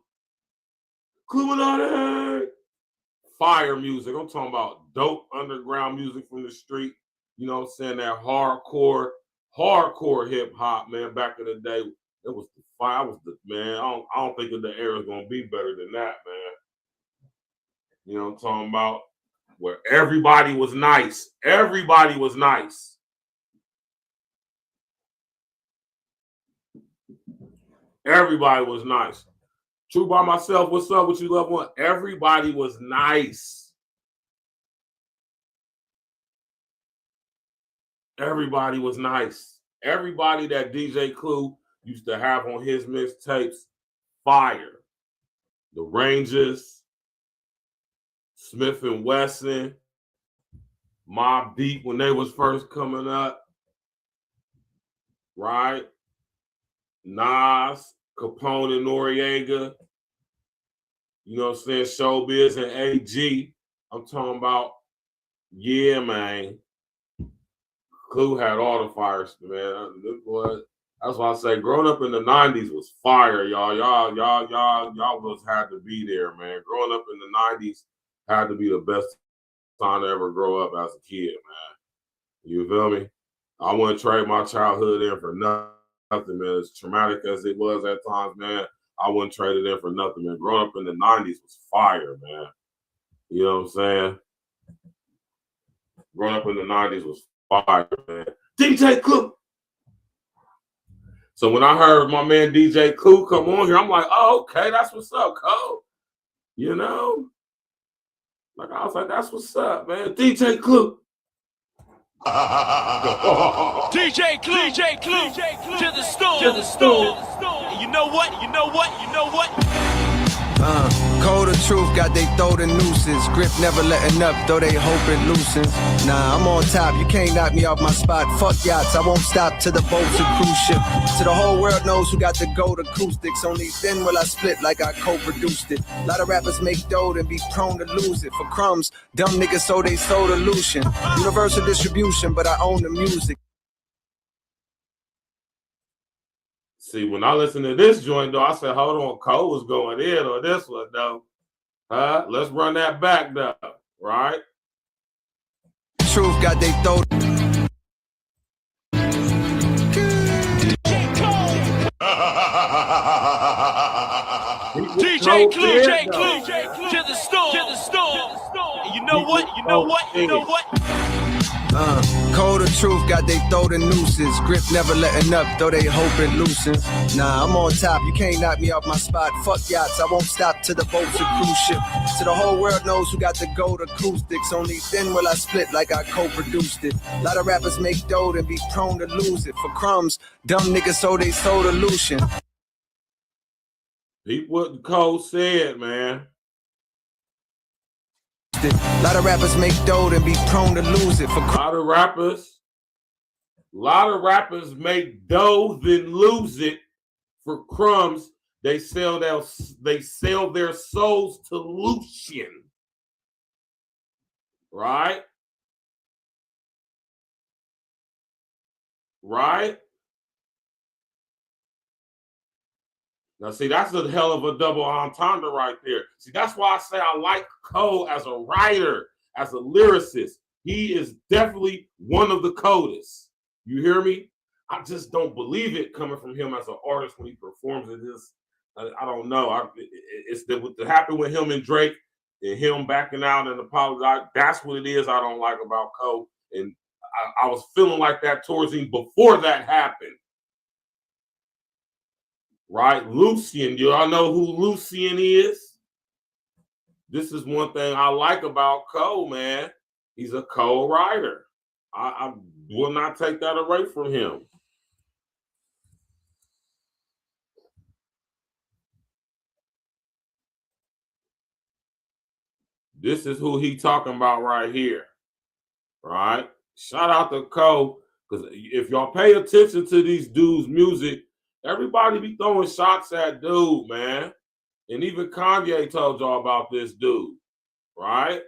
Clue and all that. Fire music. I'm talking about dope underground music from the street. You know what I'm saying? That hardcore hip hop, man. Back in the day, it was the fire. Was the man. I don't think that the era is gonna be better than that, man. You know what I'm talking about? Where everybody was nice. Everybody was nice. Everybody was nice. True by myself. What's up with you, loved one? Everybody was nice. Everybody was nice. Everybody that DJ Clue used to have on his mixtapes, fire. The Rangers, Smith and Wesson, Mobb Deep when they was first coming up, right? Nas, Capone and Noriega, you know what I'm saying? Showbiz and AG. I'm talking about, yeah, man. Clue had all the fires, man. That's why I say growing up in the 90s was fire, y'all. Y'all was had to be there, man. Growing up in the 90s had to be the best time to ever grow up as a kid, man. You feel me? I wouldn't trade my childhood in for nothing, man. As traumatic as it was at times, man, I wouldn't trade it in for nothing, man. Growing up in the 90s was fire, man. You know what I'm saying? Growing up in the 90s was fire, man. DJ Clue. So when I heard my man DJ Clue come on here, I'm like, oh, okay, that's what's up, Cole. You know? Like, I was like, that's what's up, man. DJ Clue. DJ Clue, to the store. And you know what? Cold the truth, got they throw the nooses. Grip never letting up, though they hope it loosens. Nah, I'm on top, you can't knock me off my spot. Fuck yachts, I won't stop till the boat's a cruise ship. So the whole world knows who got the gold acoustics. Only then will I split like I co-produced it. A lot of rappers make dough and be prone to lose it. For crumbs, dumb niggas so they sold illusion. Universal distribution, but I own the music. See, when I listened to this joint, though, I said, hold on, Cole was going in on this one, though. Let's run that back, though, right? Truth got they throw. DJ Clue, to the store. And you know what? Cold the truth, got they throw the nooses. Grip never letting up, though they hope it loosens. Nah, I'm on top, you can't knock me off my spot. Fuck yachts, I won't stop till the boat's a cruise ship. So the whole world knows who got the gold acoustics. Only then will I split like I co-produced it. A lot of rappers make dough and be prone to lose it. For crumbs, dumb niggas so they sold illusion. Peep what Cole said, man. A lot of rappers make dough and be prone to lose it. For a lot of rappers make dough then lose it for crumbs. They sell their souls to Lucian. Right? Now, see, that's a hell of a double entendre right there. See, that's why I say I like Cole as a writer, as a lyricist. He is definitely one of the coldest. You hear me? I just don't believe it coming from him as an artist when he performs in his. I don't know. It's what happened with him and Drake and him backing out and apologizing. That's what it is I don't like about Cole. And I was feeling like that towards him before that happened. Right? Lucian, you all know who Lucian is? This is one thing I like about Cole, man. He's a Cole writer. I will not take that away from him. This is who he talking about right here. Right? Shout out to Cole, because if y'all pay attention to these dudes' music, everybody be throwing shots at dude, man. And even Kanye told y'all about this dude, right?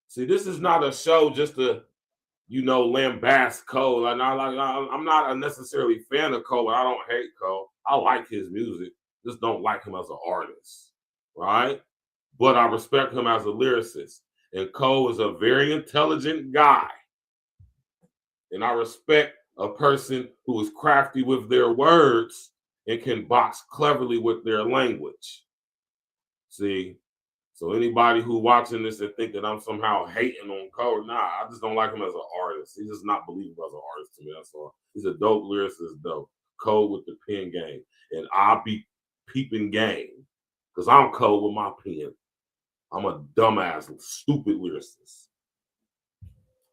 See, this is not a show just to, lambast Cole. I'm not a necessarily fan of Cole. I don't hate Cole. I like his music. Just don't like him as an artist, right? But I respect him as a lyricist. And Cole is a very intelligent guy. And I respect a person who is crafty with their words and can box cleverly with their language. See, so anybody who watching this and think that I'm somehow hating on Cole, nah, I just don't like him as an artist. He's just not believable as an artist to me, that's all. He's a dope lyricist, though. Cole with the pen game. And I'll be peeping game because I'm Cole with my pen. I'm a dumbass, stupid lyricist.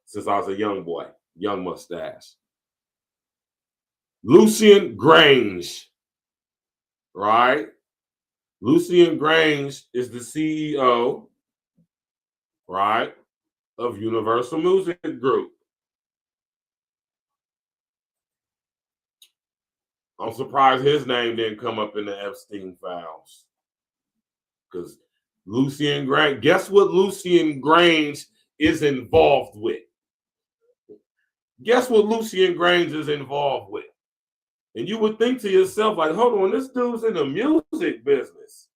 Since I was a young boy, young mustache. Lucian Grange, right? Lucian Grange is the CEO, right, of Universal Music Group. I'm surprised his name didn't come up in the Epstein files. Because Lucian Grange, guess what Lucian Grange is involved with? Guess what Lucian Grange is involved with? And you would think to yourself, like, hold on, this dude's in the music business.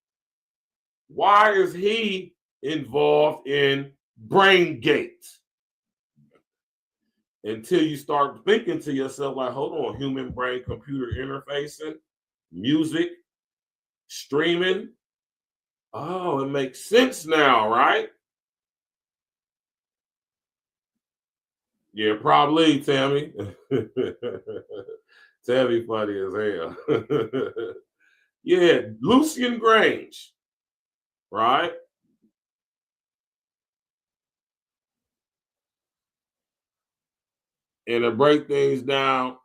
Why is he involved in BrainGate? Until you start thinking to yourself, like, hold on, human brain computer interfacing, music, streaming. Oh, it makes sense now, right? Yeah, probably, Tammy. Tammy funny as hell. Yeah, Lucian Grange, right? And to break things down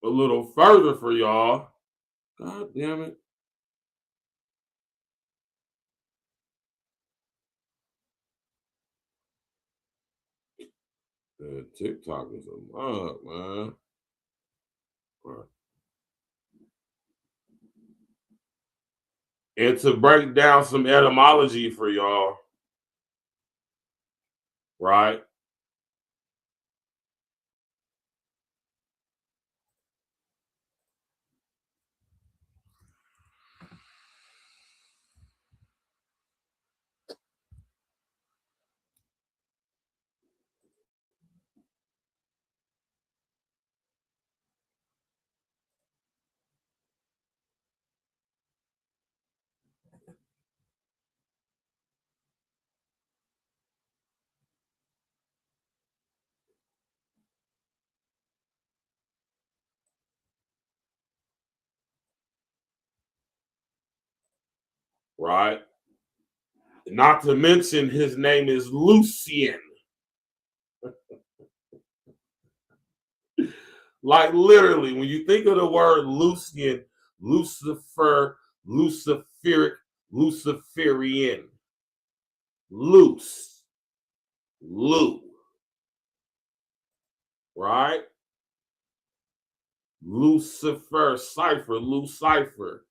a little further for y'all, God damn it. TikTok is a mug, man. Right. And to break down some etymology for y'all, right? Right? Not to mention his name is Lucian. Like literally, when you think of the word Lucian, Lucifer, Luciferic, Luciferian, loose, Lu, right? Lucifer, cipher, Lucifer.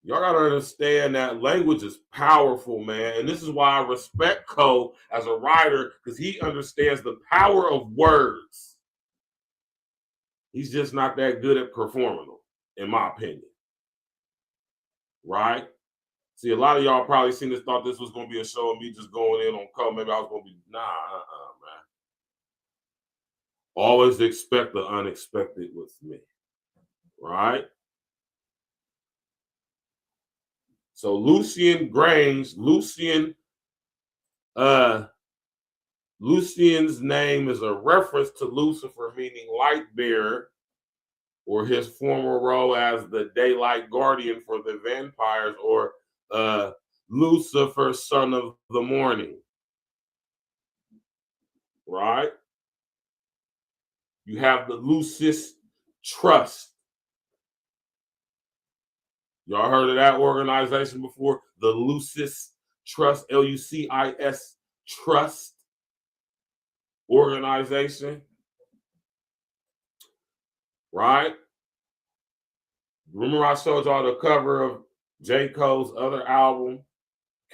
Y'all gotta understand that language is powerful, man. And this is why I respect Cole as a writer, because he understands the power of words. He's just not that good at performing them, in my opinion. Right? See, a lot of y'all probably seen this, thought this was going to be a show of me just going in on Cole. Maybe I was going to be, man. Always expect the unexpected with me. Right? So Lucian Grange, Lucian's name is a reference to Lucifer, meaning light bearer, or his former role as the daylight guardian for the vampires, or Lucifer, son of the morning. Right? You have the Lucis Trust. Y'all heard of that organization before? The Lucis Trust, Lucis Trust organization. Right? Remember I showed y'all the cover of J. Cole's other album,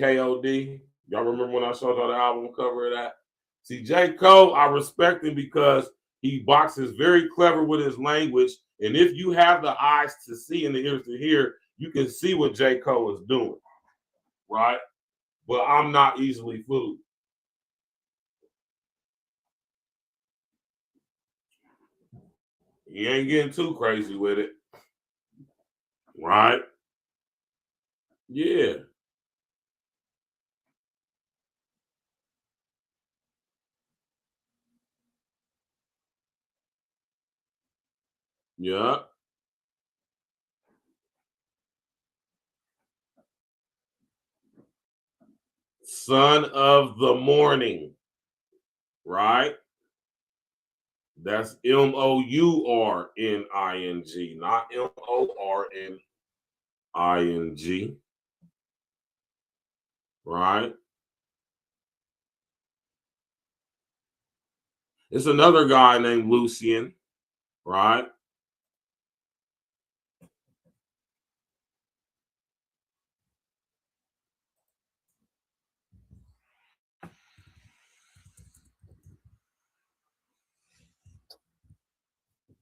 KOD? Y'all remember when I showed y'all the album cover of that? See, J. Cole, I respect him because he boxes very clever with his language. And if you have the eyes to see and the ears to hear, you can see what J. Cole is doing. Right? But I'm not easily fooled. He ain't getting too crazy with it. Right? Yeah. Yeah. Son of the morning. Right? That's Mourning, not Morning. Right? It's another guy named Lucian, right?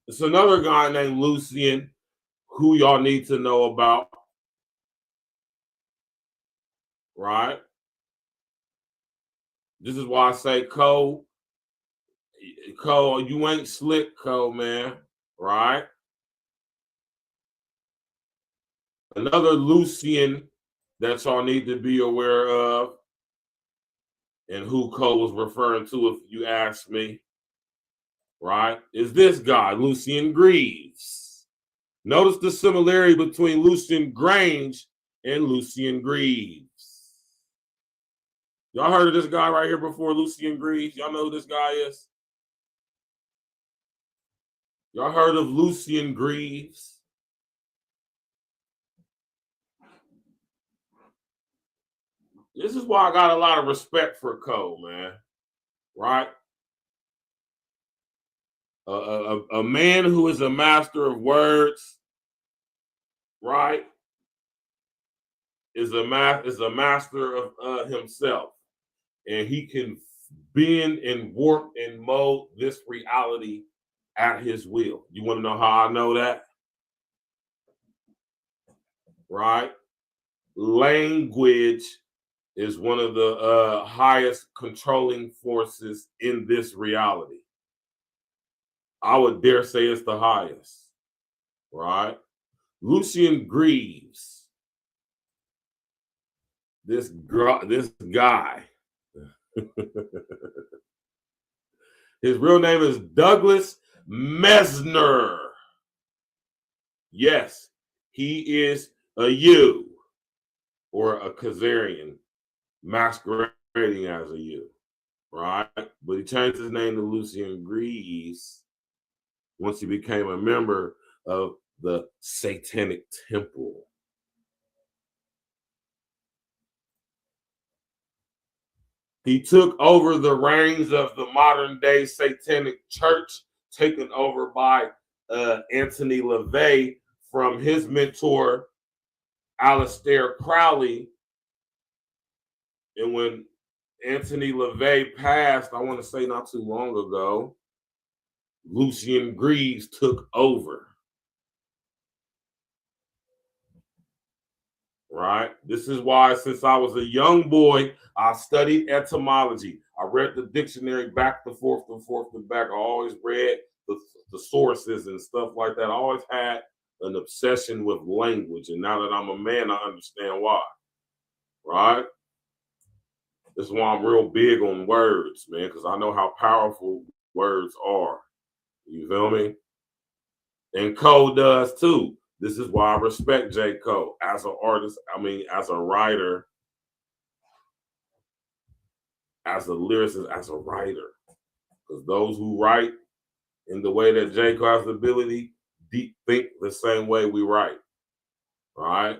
It's another guy named Lucian who y'all need to know about, right? This is why I say, Cole, you ain't slick, Cole, man, right? Another Lucian that y'all need to be aware of, and who Cole was referring to, if you ask me, right, is this guy, Lucian Greaves. Notice the similarity between Lucian Grange and Lucian Greaves. Y'all heard of this guy right here before, Lucian Greaves? Y'all know who this guy is? Y'all heard of Lucian Greaves? This is why I got a lot of respect for Cole, man. Right? A man who is a master of words, right, is a master of himself, and he can bend and warp and mold this reality at his will. You want to know how I know that? Right? Language is one of the highest controlling forces in this reality. I would dare say it's the highest, right? Lucian Greaves, this guy, his real name is Douglas Mesner. Yes, he is a U, or a Khazarian masquerading as a U, right? But he changed his name to Lucian Greaves once he became a member of the Satanic Temple. He took over the reins of the modern day Satanic Church, taken over by Anthony LaVey from his mentor, Aleister Crowley. And when Anthony LaVey passed, I want to say not too long ago, Lucian Greaves took over. Right? This is why, since I was a young boy, I studied etymology. I read the dictionary back to forth and back. I always read the sources and stuff like that. I always had an obsession with language. And now that I'm a man, I understand why. Right? This is why I'm real big on words, man, because I know how powerful words are. You feel me? And Cole does too. This is why I respect J. Cole as an artist, as a writer, as a lyricist, as a writer. Because those who write in the way that J. Cole has the ability, think the same way we write. Right?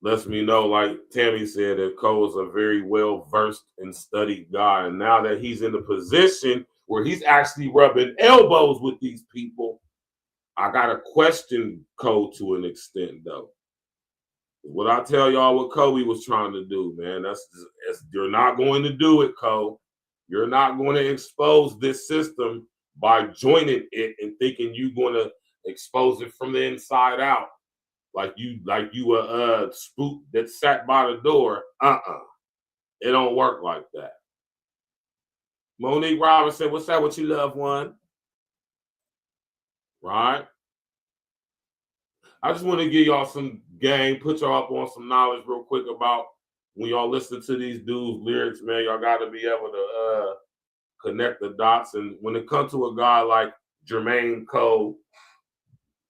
Lets me know, like Tammy said, that Cole is a very well-versed and studied guy. And now that he's in a position where he's actually rubbing elbows with these people, I gotta question Cole to an extent, though. What I tell y'all, what Kobe was trying to do, man, you're not going to do it, Cole. You're not going to expose this system by joining it and thinking you're going to expose it from the inside out, like you a spook that sat by the door. It don't work like that. Monique Robinson, what's that? What you love, one? Right? I just want to give y'all some game, put y'all up on some knowledge real quick about when y'all listen to these dudes' lyrics, man. Y'all got to be able to connect the dots. And when it comes to a guy like Jermaine Cole,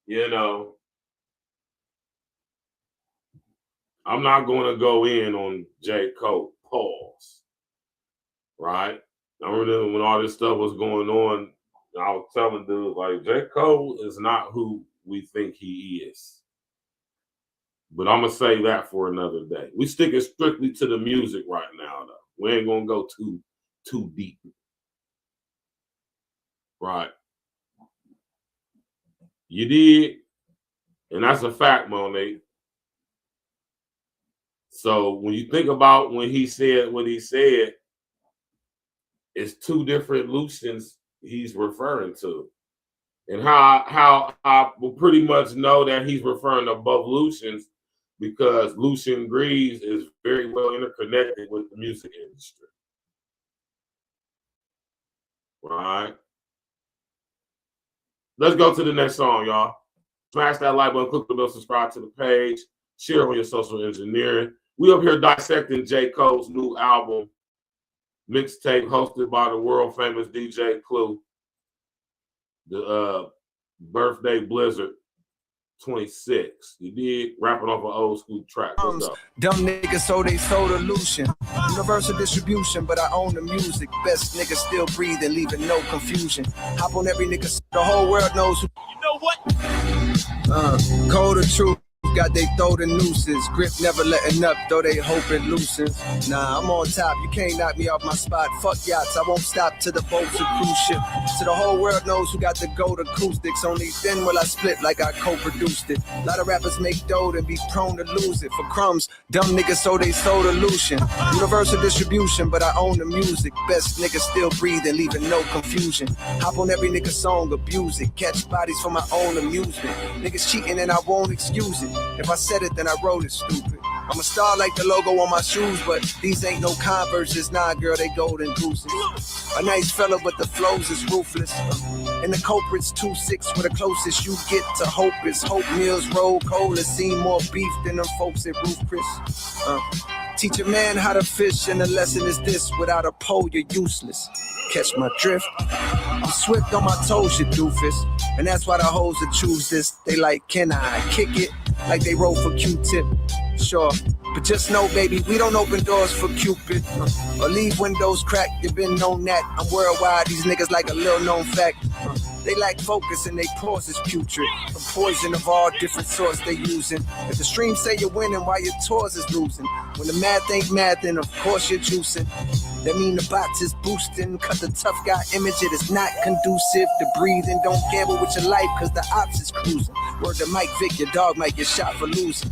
you know, I'm not going to go in on J. Cole. Pause. Right? I remember when all this stuff was going on, I was telling dudes, like, J. Cole is not who we think he is. But I'm going to say that for another day. We sticking strictly to the music right now, though. We ain't going to go too deep. Right. You did. And that's a fact, Monet. So when you think about when he said what he said, it's two different Lucians he's referring to. And how I will pretty much know that he's referring to both Lucians, because Lucian Greaves is very well interconnected with the music industry. Right? Let's go to the next song, y'all. Smash that like button, click the bell, subscribe to the page, share on your social engineering. We up here dissecting J. Cole's new album, Mixtape, hosted by the world famous DJ Clue. The Birthday Blizzard 26. You did rapping off an old school track. What's up? Dumb niggas, so they sold illusion. Universal distribution, but I own the music. Best niggas still breathing, leaving no confusion. Hop on every nigga, the whole world knows who. You know what? Cold or truth. Got they throw the nooses, grip never letting up, though they hope it loosens. Nah, I'm on top, you can't knock me off my spot. Fuck yachts, I won't stop to the boats or cruise ship. So the whole world knows who got the gold acoustics. Only then will I split like I co-produced it. A lot of rappers make dough and be prone to lose it. For crumbs, dumb niggas so they sold illusion. Universal distribution, but I own the music. Best niggas still breathing, leaving no confusion. Hop on every nigga song, abuse it. Catch bodies for my own amusement. Niggas cheating and I won't excuse it. If I said it, then I wrote it, stupid. I'm a star like the logo on my shoes, but these ain't no Converses. Nah, girl, they golden gooses. A nice fella, but the flows is ruthless. And the culprit's 2-6, where the closest you get to hope is hope meals roll cold and seen more beef than them folks at Roof Chris. Teach a man how to fish, and the lesson is this: without a pole, you're useless. Catch my drift? I'm swift on my toes, you doofus. And that's why the hoes that choose this, they like, can I kick it? Like they roll for Q-tip. Sure, but just know, baby, we don't open doors for Cupid or leave windows cracked. You've been known that. I'm worldwide, these niggas like a little known fact. They lack focus and they pause is putrid. A poison of all different sorts they using. If the stream say you're winning while your tours is losing, when the math ain't math, then of course you're juicing. That mean the bots is boosting. Cut the tough guy image, it is not conducive to breathing. Don't gamble with your life, cause the ops is cruising. Word to Mike Vick, your dog might get shot for losing.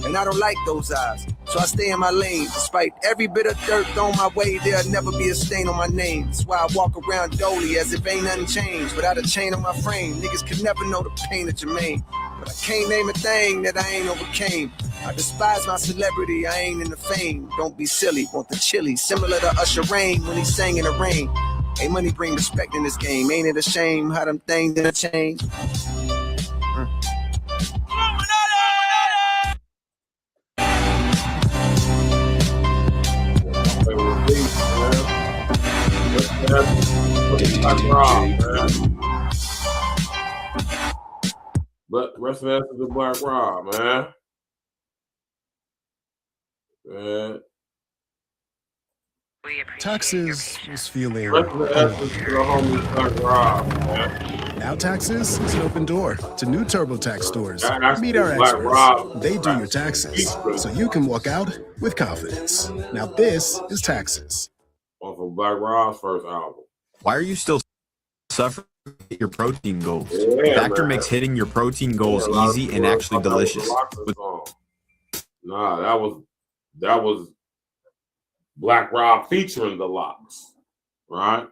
And I don't like those eyes, so I stay in my lane. Despite every bit of dirt thrown my way, there'll never be a stain on my name. That's why I walk around dolly as if ain't nothing changed. Without a chain on my frame, niggas could never know the pain of Jermaine. But I can't name a thing that I ain't overcame. I despise my celebrity, I ain't in the fame. Don't be silly, want the chili. Similar to Usher Rain when he sang in the rain. Hey, money bring respect in this game. Ain't it a shame how them things didn't change? But rest of that is the Black Rob, man. Taxes is feeling. Now Taxes is an open door to new TurboTax stores. Meet our experts. They do your taxes, so you can walk out with confidence. Now this is Taxes. Off of Black Rob's first album. Why are you still suffering your protein goals? Yeah, Factor makes hitting your protein goals easy and actually delicious. Nah, that was Black Rob featuring the Locks, right?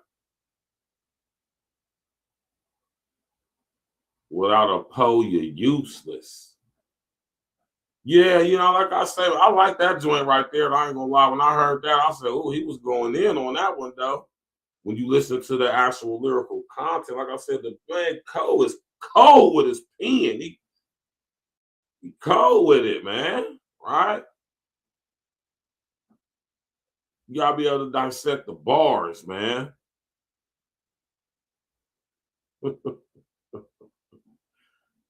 Without a pole, you're useless. Yeah, you know, like I said, I like that joint right there. I ain't gonna lie. When I heard that, I said, oh, he was going in on that one, though. When you listen to the actual lyrical content, like I said, the man Cole is cold with his pen. He cold with it, man. Right? You gotta be able to dissect the bars, man.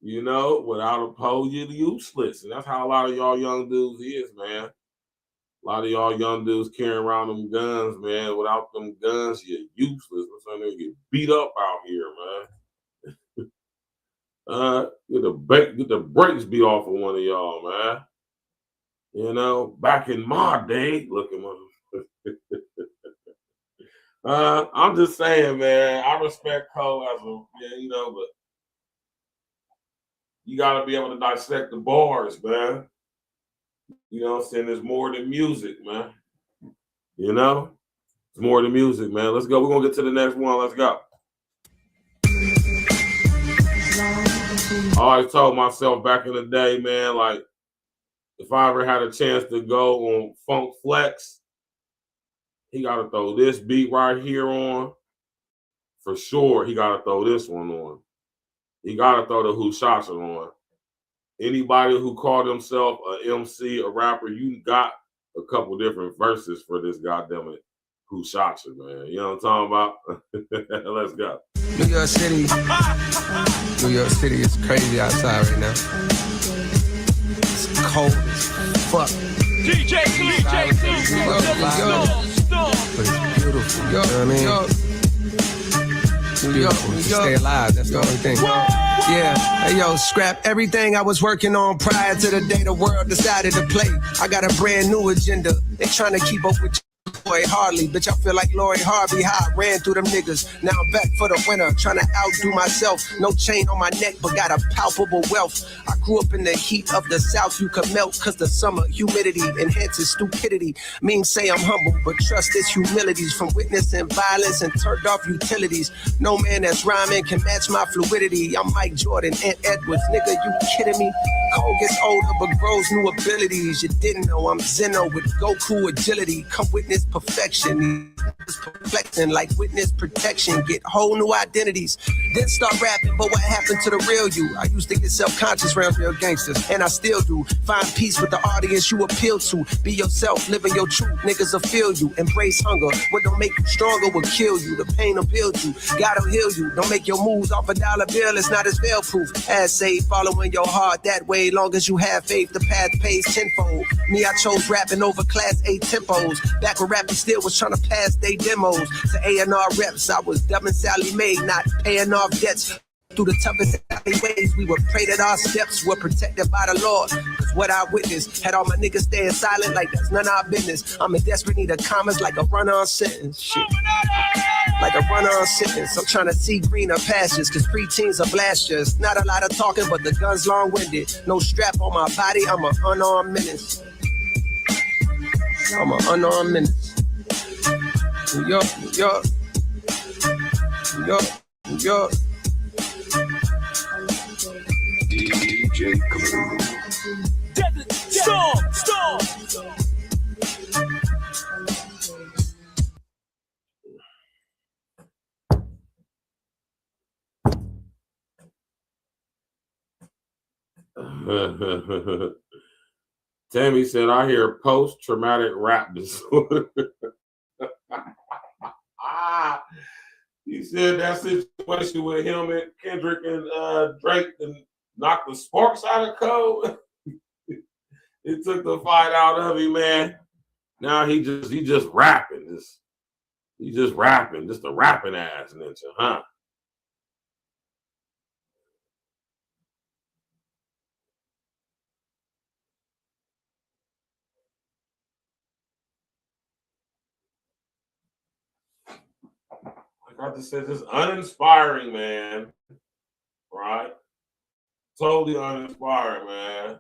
You know, without a pole, you're useless. And that's how a lot of y'all young dudes is, man. A lot of y'all young dudes carrying around them guns, man. Without them guns, you're useless. I'm saying, they get beat up out here, man. Get the brakes beat off of one of y'all, man. You know, back in my day, look at my. I'm just saying, man. I respect Cole as a, you know, but you got to be able to dissect the bars, man. You know what I'm saying? There's more than music, man. You know? It's more than music, man. Let's go. We're going to get to the next one. Let's go. I always told myself back in the day, man, like, if I ever had a chance to go on Funk Flex, he got to throw this beat right here on. For sure, he got to throw this one on. You gotta throw the who shots on. Anybody who called himself a MC, a rapper, you got a couple different verses for this goddamn it. Who shot you, man? You know what I'm talking about? Let's go. New York City. New York City is crazy outside right now. It's cold as fuck. DJ But it's beautiful. You know what I mean? New York, stay alive. That's the only thing. Yeah, hey yo, scrap everything I was working on prior to the day the world decided to play. I got a brand new agenda. They trying to keep up with Lori Harley, bitch, I feel like Lori Harvey, how I ran through them niggas. Now I'm back for the winter, trying to outdo myself. No chain on my neck, but got a palpable wealth. I grew up in the heat of the South, you could melt, cause the summer humidity enhances stupidity. Memes say I'm humble, but trust this humility's from witnessing violence and turned off utilities. No man that's rhyming can match my fluidity. I'm Mike Jordan, Ant Edwards, nigga, you kidding me? Cole gets older, but grows new abilities. You didn't know I'm Zeno with Goku agility. Come witness perfection. Perplexing like witness protection. Get whole new identities. Then start rapping, but what happened to the real you? I used to get self-conscious around real gangsters, and I still do. Find peace with the audience you appeal to. Be yourself, living your truth. Niggas will feel you. Embrace hunger. What don't make you stronger will kill you. The pain will build you. God'll heal you. Don't make your moves off a dollar bill. It's not as fail-proof. As say, following your heart that way. Long as you have faith, the path pays tenfold. Me, I chose rapping over class A tempos. Back when rapping still was trying to pass they demos. To A&R reps, I was dubbing Sally Mae, not paying off debts. Through the toughest alleyways, we were prayed that our steps were protected by the Lord. Cause what I witnessed had all my niggas staying silent like that's none of our business. I'm in desperate need of commas like a run-on sentence. Shit. Like a run-on sentence. I'm trying to see greener pastures, cause preteens are blasters. Not a lot of talking, but the gun's long-winded. No strap on my body, I'm an unarmed menace. I'm an unarmed menace. New York, New York. New York, New York. DJ Clue. Storm. Tammy said, I hear post-traumatic rap disorder. He said that situation with him and Kendrick and Drake and knocked the sparks out of Cole. It took the fight out of him, man. Now he just rapping. He just rapping. Just a rapping ass ninja, huh? Like I just said, just uninspiring, man. Right? Totally uninspiring, man.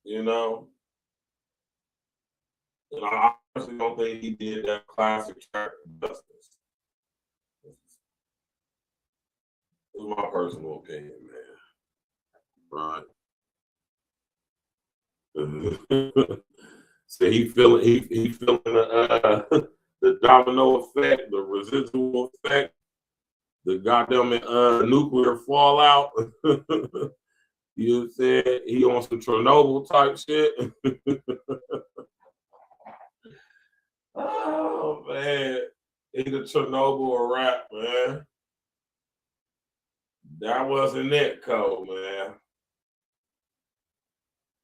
You know? And I honestly don't think he did that classic track justice. This is my personal opinion, man. Right? So he feeling the domino effect, the residual effect, the goddamn nuclear fallout. You said he on some Chernobyl type shit. Oh man, either Chernobyl or rap, man. That wasn't it, Cole, man.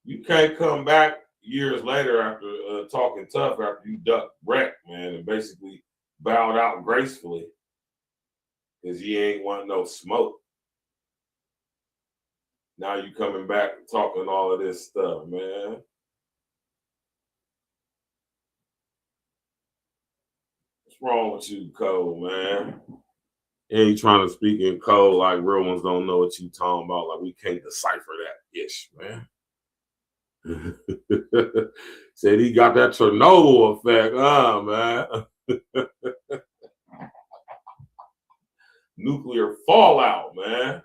You can't come back years later after talking tough after you ducked wreck, man, and basically bowed out gracefully because you ain't want no smoke. Now you coming back talking all of this stuff, man. What's wrong with you, Cole, man? And you trying to speak in code like real ones don't know what you talking about, like we can't decipher that ish, man. Said he got that Chernobyl effect, man. Nuclear fallout, man.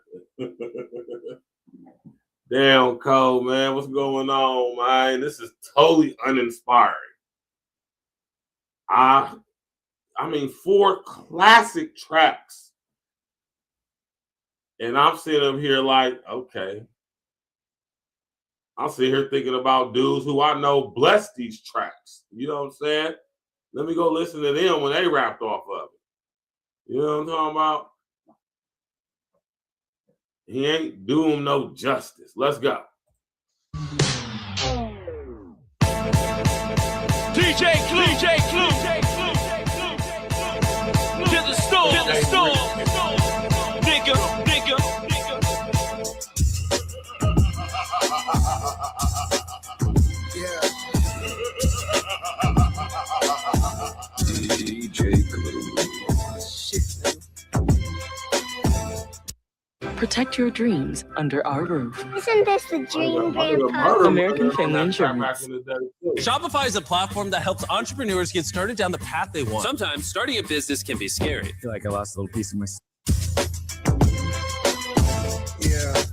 Damn, Cole, man. What's going on, man? This is totally uninspiring. I mean, 4 classic tracks And I'm sitting here like, okay. I'm sitting here thinking about dudes who I know bless these tracks. You know what I'm saying? Let me go listen to them when they rapped off of it. You know what I'm talking about? He ain't doing no justice. Let's go. DJ Clue. To the store. Nigga. DJ Clue. Protect your dreams under our roof. Isn't this the dream, Grandpa? American Family Insurance. Shopify is a platform that helps entrepreneurs get started down the path they want. Sometimes starting a business can be scary. I feel like I lost a little piece of myself. Yeah.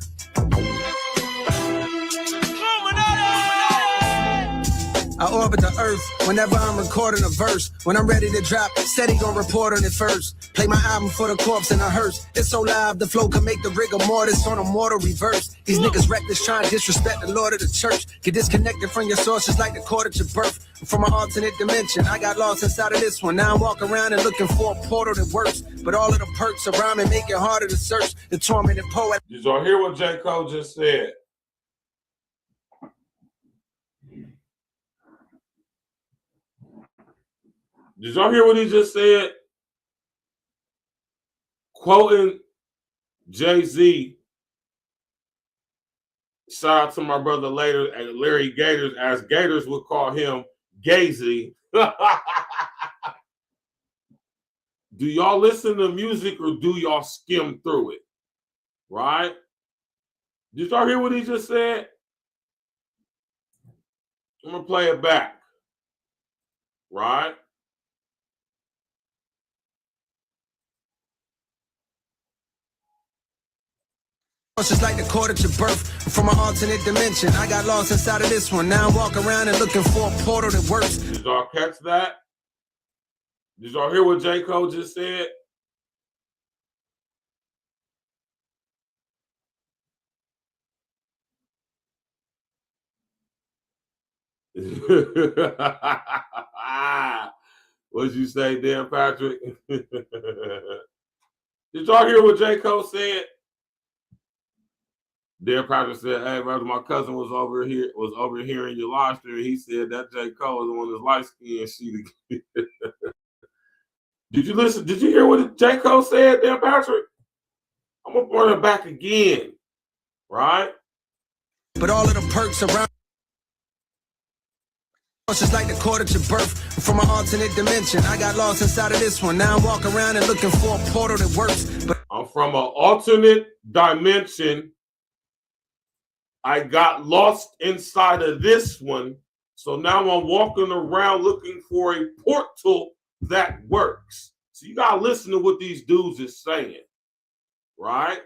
I orbit the earth whenever I'm recording a verse. When I'm ready to drop, steady gon' report on it first. Play my album for the corpse in a hearse. It's so live, the flow can make the rigor mortis on a mortal reverse. These niggas reckless trying to disrespect the Lord of the church. Get disconnected from your sources like the court at your birth. I'm from an alternate dimension, I got lost inside of this one. Now I'm walking around and looking for a portal that works. But all of the perks around me make it harder to search. The tormented poet. Did y'all hear what J. Cole just said? Did y'all hear what he just said? Quoting Jay-Z. Shout out to my brother later, Larry Gators, as Gators would call him, Gazy. Do y'all listen to music or do y'all skim through it? Right? Did y'all hear what he just said? I'm going to play it back. Right? Just like the court at your birth. I'm from an alternate dimension. I got lost inside of this one. Now I'm walking around and looking for a portal that works. Did y'all catch that? Did y'all hear what J. Cole just said? What'd you say, Dan Patrick? Did y'all hear what J. Cole said? Dan Patrick said, "Hey, brother, my cousin was over here in your live stream. He said that J. Cole is on his light skin sheet again." Did you listen? Did you hear what J. Cole said, Dan Patrick? I'm gonna bring it back again, right? But all of the perks around. Just like the court at your birth. I'm from an alternate dimension. I got lost inside of this one. Now I'm walking around and looking for a portal that works. But I'm from an alternate dimension. I got lost inside of this one. So now I'm walking around looking for a portal that works. So you got to listen to what these dudes is saying, right?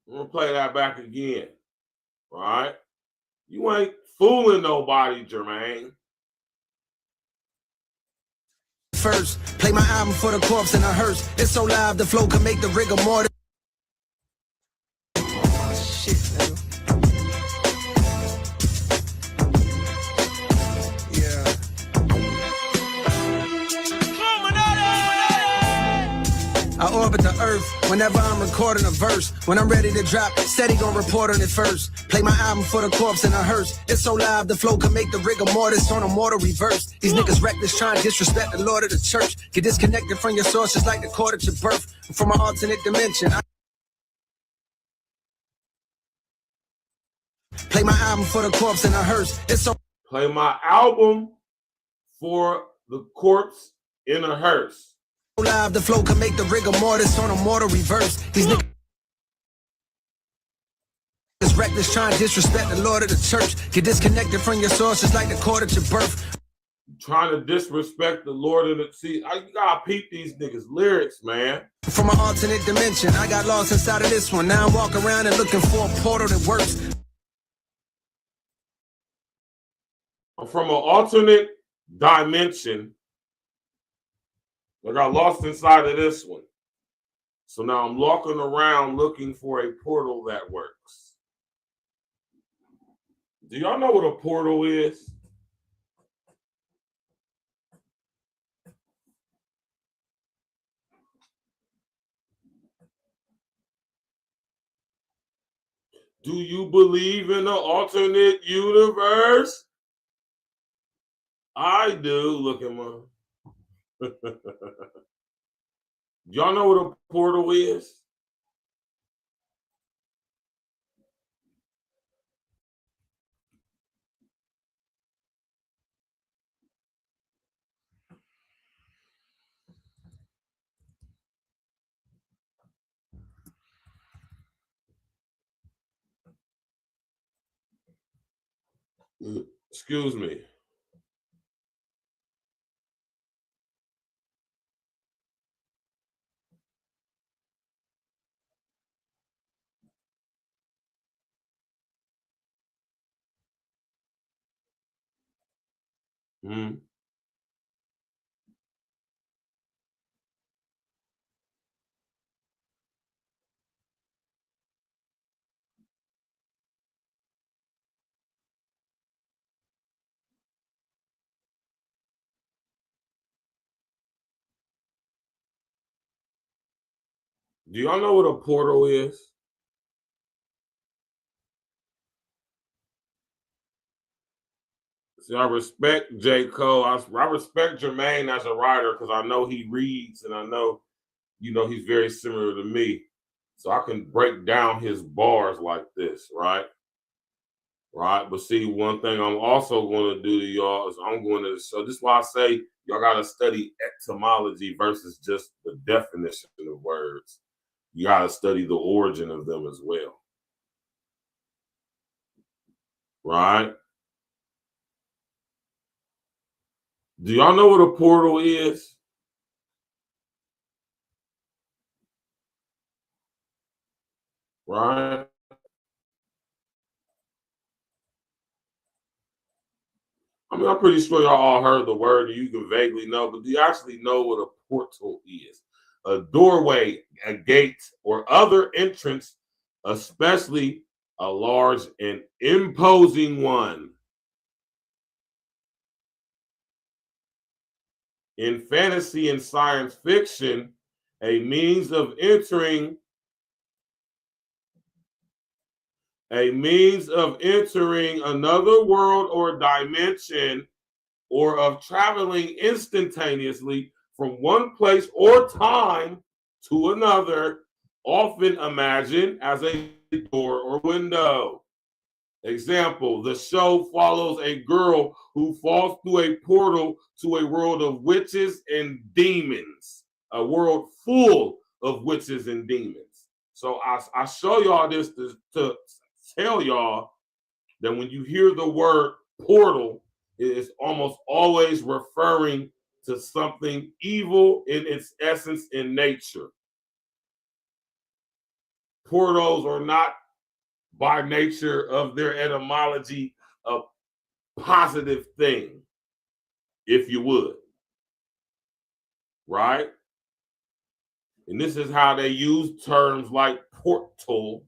I'm going to play that back again, right? You ain't fooling nobody, Jermaine. First, play my album for the corpse in a hearse. It's so live, the flow can make the rigor mortis. I orbit the earth whenever I'm recording a verse. When I'm ready to drop, steady gon' report on it first. Play my album for the corpse in a hearse. It's so live, the flow can make the rigor mortis on a mortal reverse. These niggas reckless trying to disrespect the Lord of the church. Get disconnected from your sources like the court at your birth. I'm from an alternate dimension. Play my album for the corpse in a hearse. It's so play my album for the corpse in a hearse. Live, the flow can make the rigor mortis on a mortal reverse. These niggas reckless trying to disrespect the Lord of the church. Get disconnected from your sources like the court at your birth. Trying to disrespect the Lord of the see. You gotta peep these niggas' lyrics, man. From an alternate dimension, I got lost inside of this one. Now I'm walking around and looking for a portal that works. I'm from an alternate dimension. I got lost inside of this one. So now I'm walking around looking for a portal that works. Do y'all know what a portal is? Do you believe in an alternate universe? I do. Look at my. Y'all know what a portal is? Excuse me. Hmm. Do y'all know what a portal is? See, I respect J. Cole. I respect Jermaine as a writer because I know he reads and I know, he's very similar to me. So I can break down his bars like this, right? Right. But see, one thing I'm also going to do to y'all is so this is why I say y'all got to study etymology versus just the definition of words. You got to study the origin of them as well. Right? Do y'all know what a portal is? Right? I mean, I'm pretty sure y'all all heard the word and you can vaguely know, but do you actually know what a portal is? A doorway, a gate, or other entrance, especially a large and imposing one. In fantasy and science fiction, a means of entering another world or dimension, or of traveling instantaneously from one place or time to another, often imagined as a door or window. Example, the show follows a girl who falls through a portal to a world of witches and demons, a world full of witches and demons. So I show y'all this to tell y'all that when you hear the word portal, it is almost always referring to something evil in its essence in nature. Portals are not by nature of their etymology a positive thing, if you would. Right? And this is how they use terms like portal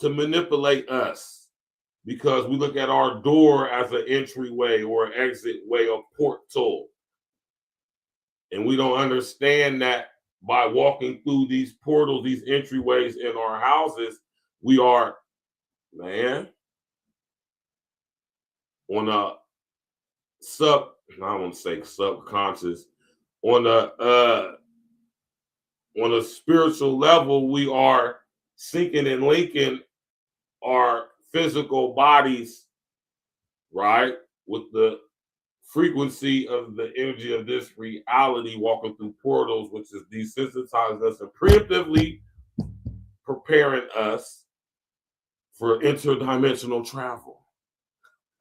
to manipulate us, because we look at our door as an entryway or an exit way, of portal. And we don't understand that by walking through these portals, these entryways in our houses, we are, man, on a I won't say subconscious, on a spiritual level, we are syncing and linking our physical bodies, right, with the frequency of the energy of this reality, walking through portals, which is desensitizing us and preemptively preparing us for interdimensional travel.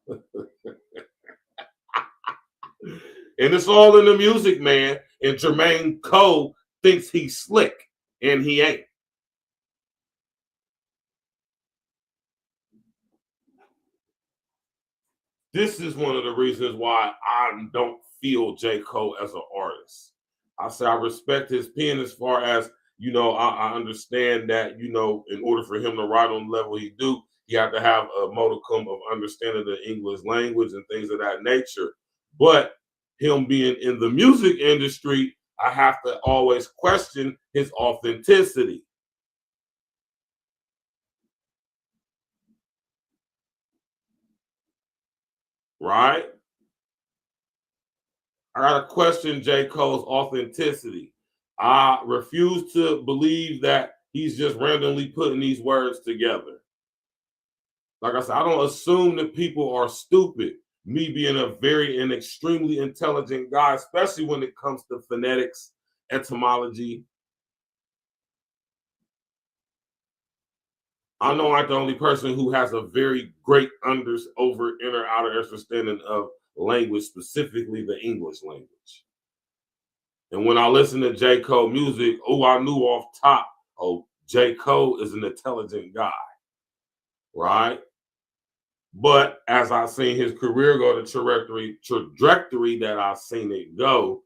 And it's all in the music, man. And Jermaine Cole thinks he's slick, and he ain't. This is one of the reasons why I don't feel J. Cole as an artist. I say I respect his pen as far as, you know, I understand that, you know, in order for him to write on the level he do, he had to have a modicum of understanding the English language and things of that nature. But him being in the music industry, I have to always question his authenticity. Right? I gotta question J. Cole's authenticity. I refuse to believe that he's just randomly putting these words together. Like I said, I don't assume that people are stupid. Me being a very and extremely intelligent guy, especially when it comes to phonetics, etymology. I know I'm the only person who has a very great over inner outer understanding of language, specifically the English language. And when I listen to J. Cole music, I knew off top, J. Cole is an intelligent guy, right? But as I seen his career go, the trajectory that I've seen it go,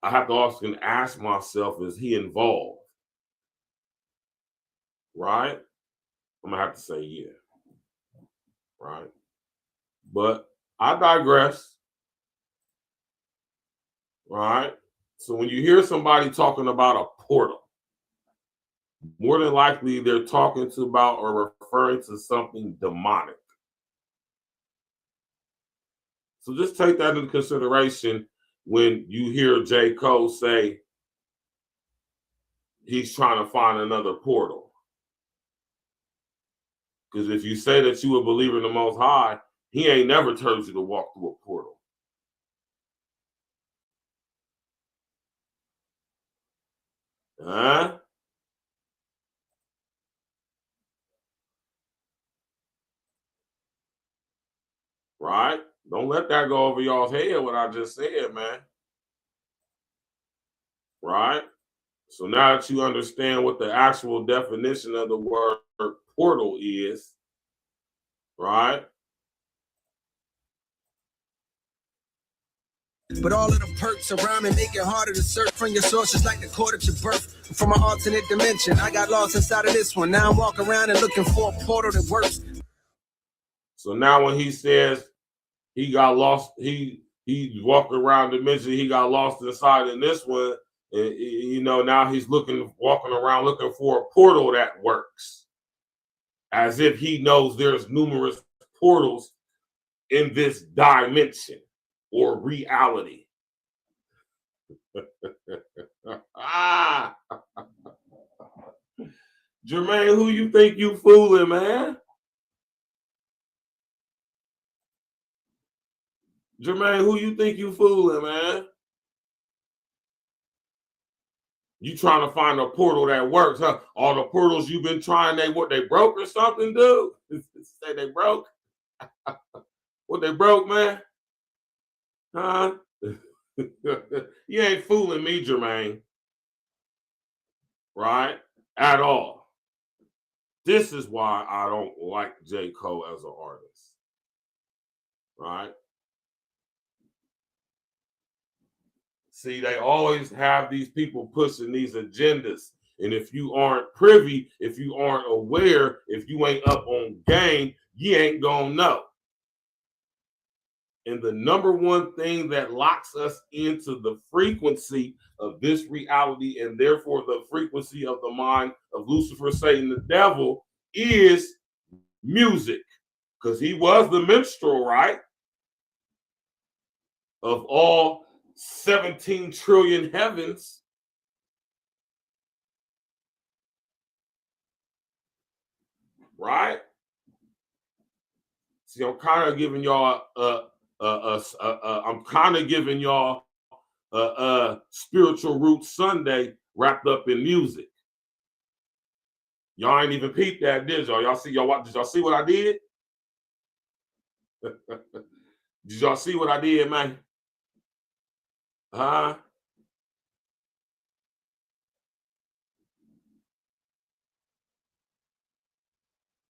I have to often ask myself, is he involved? Right? I'm gonna have to say yeah. Right? But I digress. Right? So when you hear somebody talking about a portal, more than likely they're talking about or referring to something demonic. So just take that into consideration when you hear J. Cole say he's trying to find another portal. Because if you say that you a believer in the Most High, he ain't never told you to walk through a portal. Huh? Right? Don't let that go over y'all's head, what I just said, man. Right? So now that you understand what the actual definition of the word portal is, right? But all of the perks around me make it harder to search from your sources like the court at your birth. From an alternate dimension, I got lost inside of this one. Now I'm walking around and looking for a portal that works. So now when he says he got lost, he walked around dimension, he got lost inside in this one, and, you know, now he's walking around looking for a portal that works. As if he knows there's numerous portals in this dimension or reality. Jermaine, who you think you fooling, man? Jermaine, who you think you fooling, man? You trying to find a portal that works, huh? All the portals you've been trying, they broke or something, dude? Say they broke? What, they broke, man? Huh? You ain't fooling me, Jermaine. Right? At all. This is why I don't like J. Cole as an artist. Right? See, they always have these people pushing these agendas. And if you aren't privy, if you aren't aware, if you ain't up on game, you ain't gonna know. And the number one thing that locks us into the frequency of this reality, and therefore the frequency of the mind of Lucifer, Satan, the devil, is music. Because he was the minstrel, right? Of all 17 trillion heavens. Right? See, I'm kind of giving y'all Spiritual Roots Sunday wrapped up in music. Y'all ain't even peeped that, did y'all? Did y'all see what I did? Did y'all see what I did, man? Huh?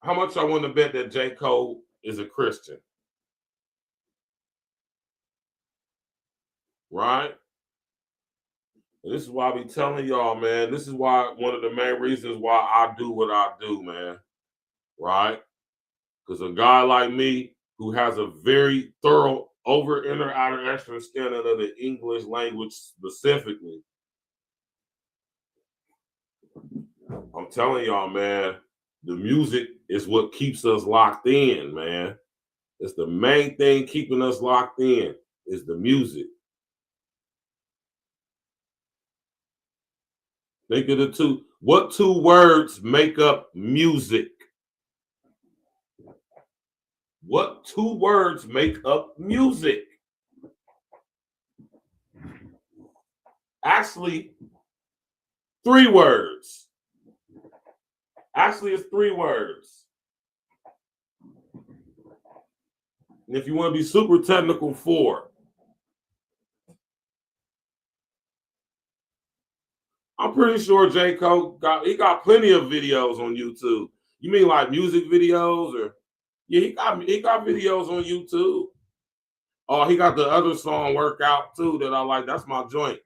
How much I want to bet that J. Cole is a Christian? Right? And this is why I be telling y'all, man. This is why one of the main reasons why I do what I do, man. Right? Because a guy like me who has a very thorough over, inner, outer, extra understanding of the English language specifically, I'm telling y'all, man, the music is what keeps us locked in, man. It's the main thing keeping us locked in is the music. Think of the two. What two words make up music? What two words make up music? Actually, 3 words. Actually, it's 3 words. And if you want to be super technical, 4. I'm pretty sure J. Cole got plenty of videos on YouTube. You mean like music videos, or yeah, he got videos on YouTube. Oh, he got the other song "Workout" too that I like. That's my joint.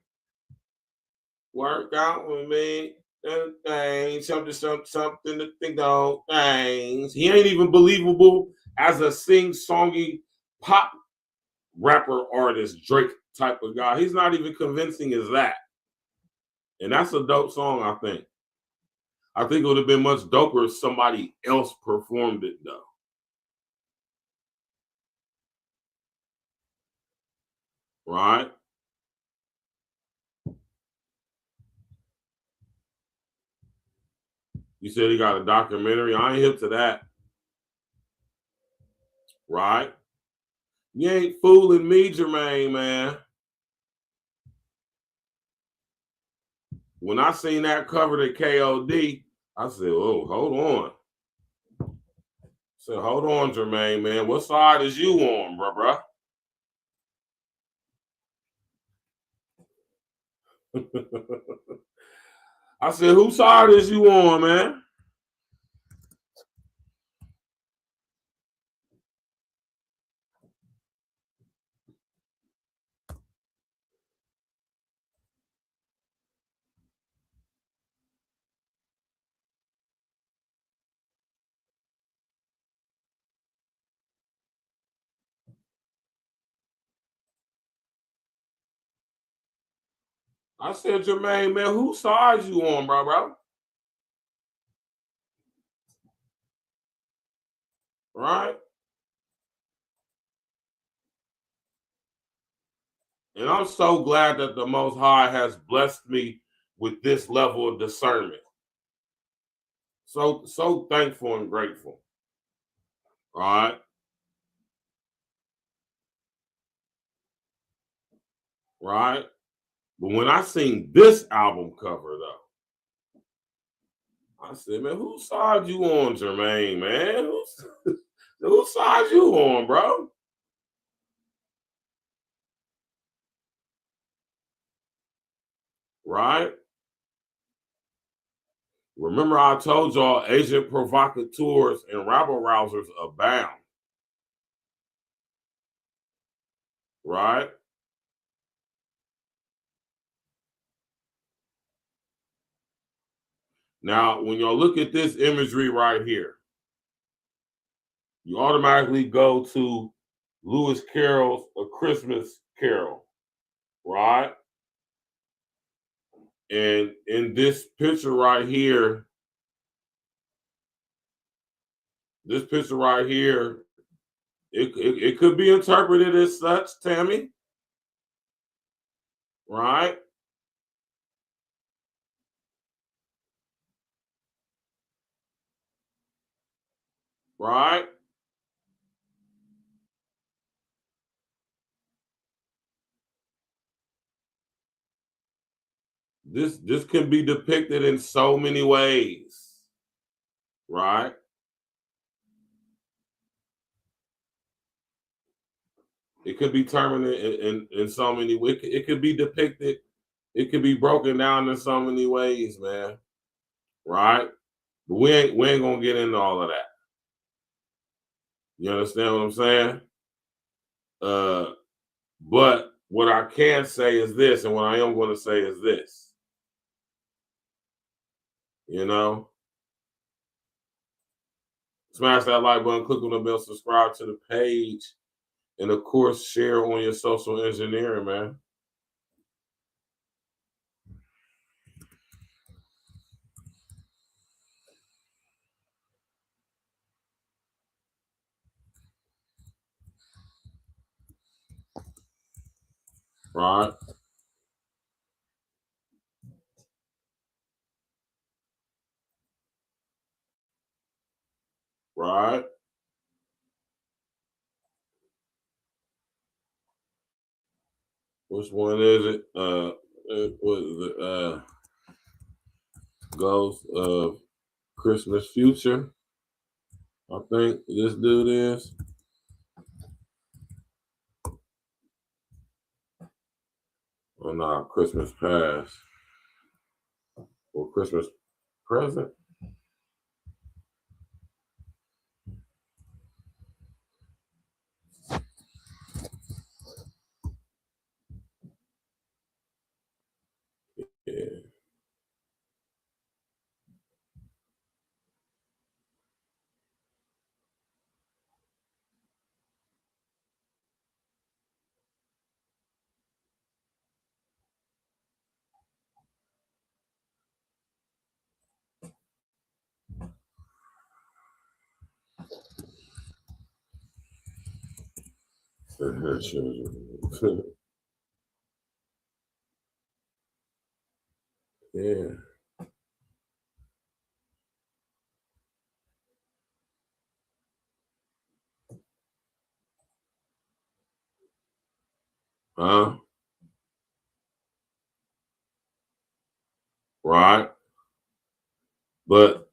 Work out with me, things, something to think of, things. He ain't even believable as a sing-songy pop rapper artist, Drake type of guy. He's not even convincing as that. And that's a dope song, I think. I think it would have been much doper if somebody else performed it, though. Right? You said he got a documentary. I ain't hip to that. Right? You ain't fooling me, Jermaine, man. When I seen that cover to KOD, I said, oh, hold on. I said, hold on, Jermaine, man. What side is you on, bruh? I said, whose side is you on, man? I said, Jermaine, man, whose side you on, bro? Right? And I'm so glad that the Most High has blessed me with this level of discernment. So thankful and grateful. All right? Right? But when I seen this album cover, though, I said, man, whose side you on, Jermaine, man? Whose side you on, bro? Right? Remember I told y'all agent provocateurs and rabble-rousers abound. Right? Now, when y'all look at this imagery right here, you automatically go to Lewis Carroll's A Christmas Carol, right? And in this picture right here, it could be interpreted as such, Tammy, right? Right? This can be depicted in so many ways, right? It could be terminated in so many ways. It could be depicted. It could be broken down in so many ways, man. Right? But we ain't gonna get into all of that. You understand what I'm saying? But what I can say is this, and what I am going to say is this. You know? Smash that like button, click on the bell, subscribe to the page, and of course, share on your social engineering, man. Right? Right? Which one is it? What is it? Ghost of Christmas Future. I think this dude is. Oh no, Christmas Past. Or Christmas Present. Yeah. Yeah. Huh? Right. But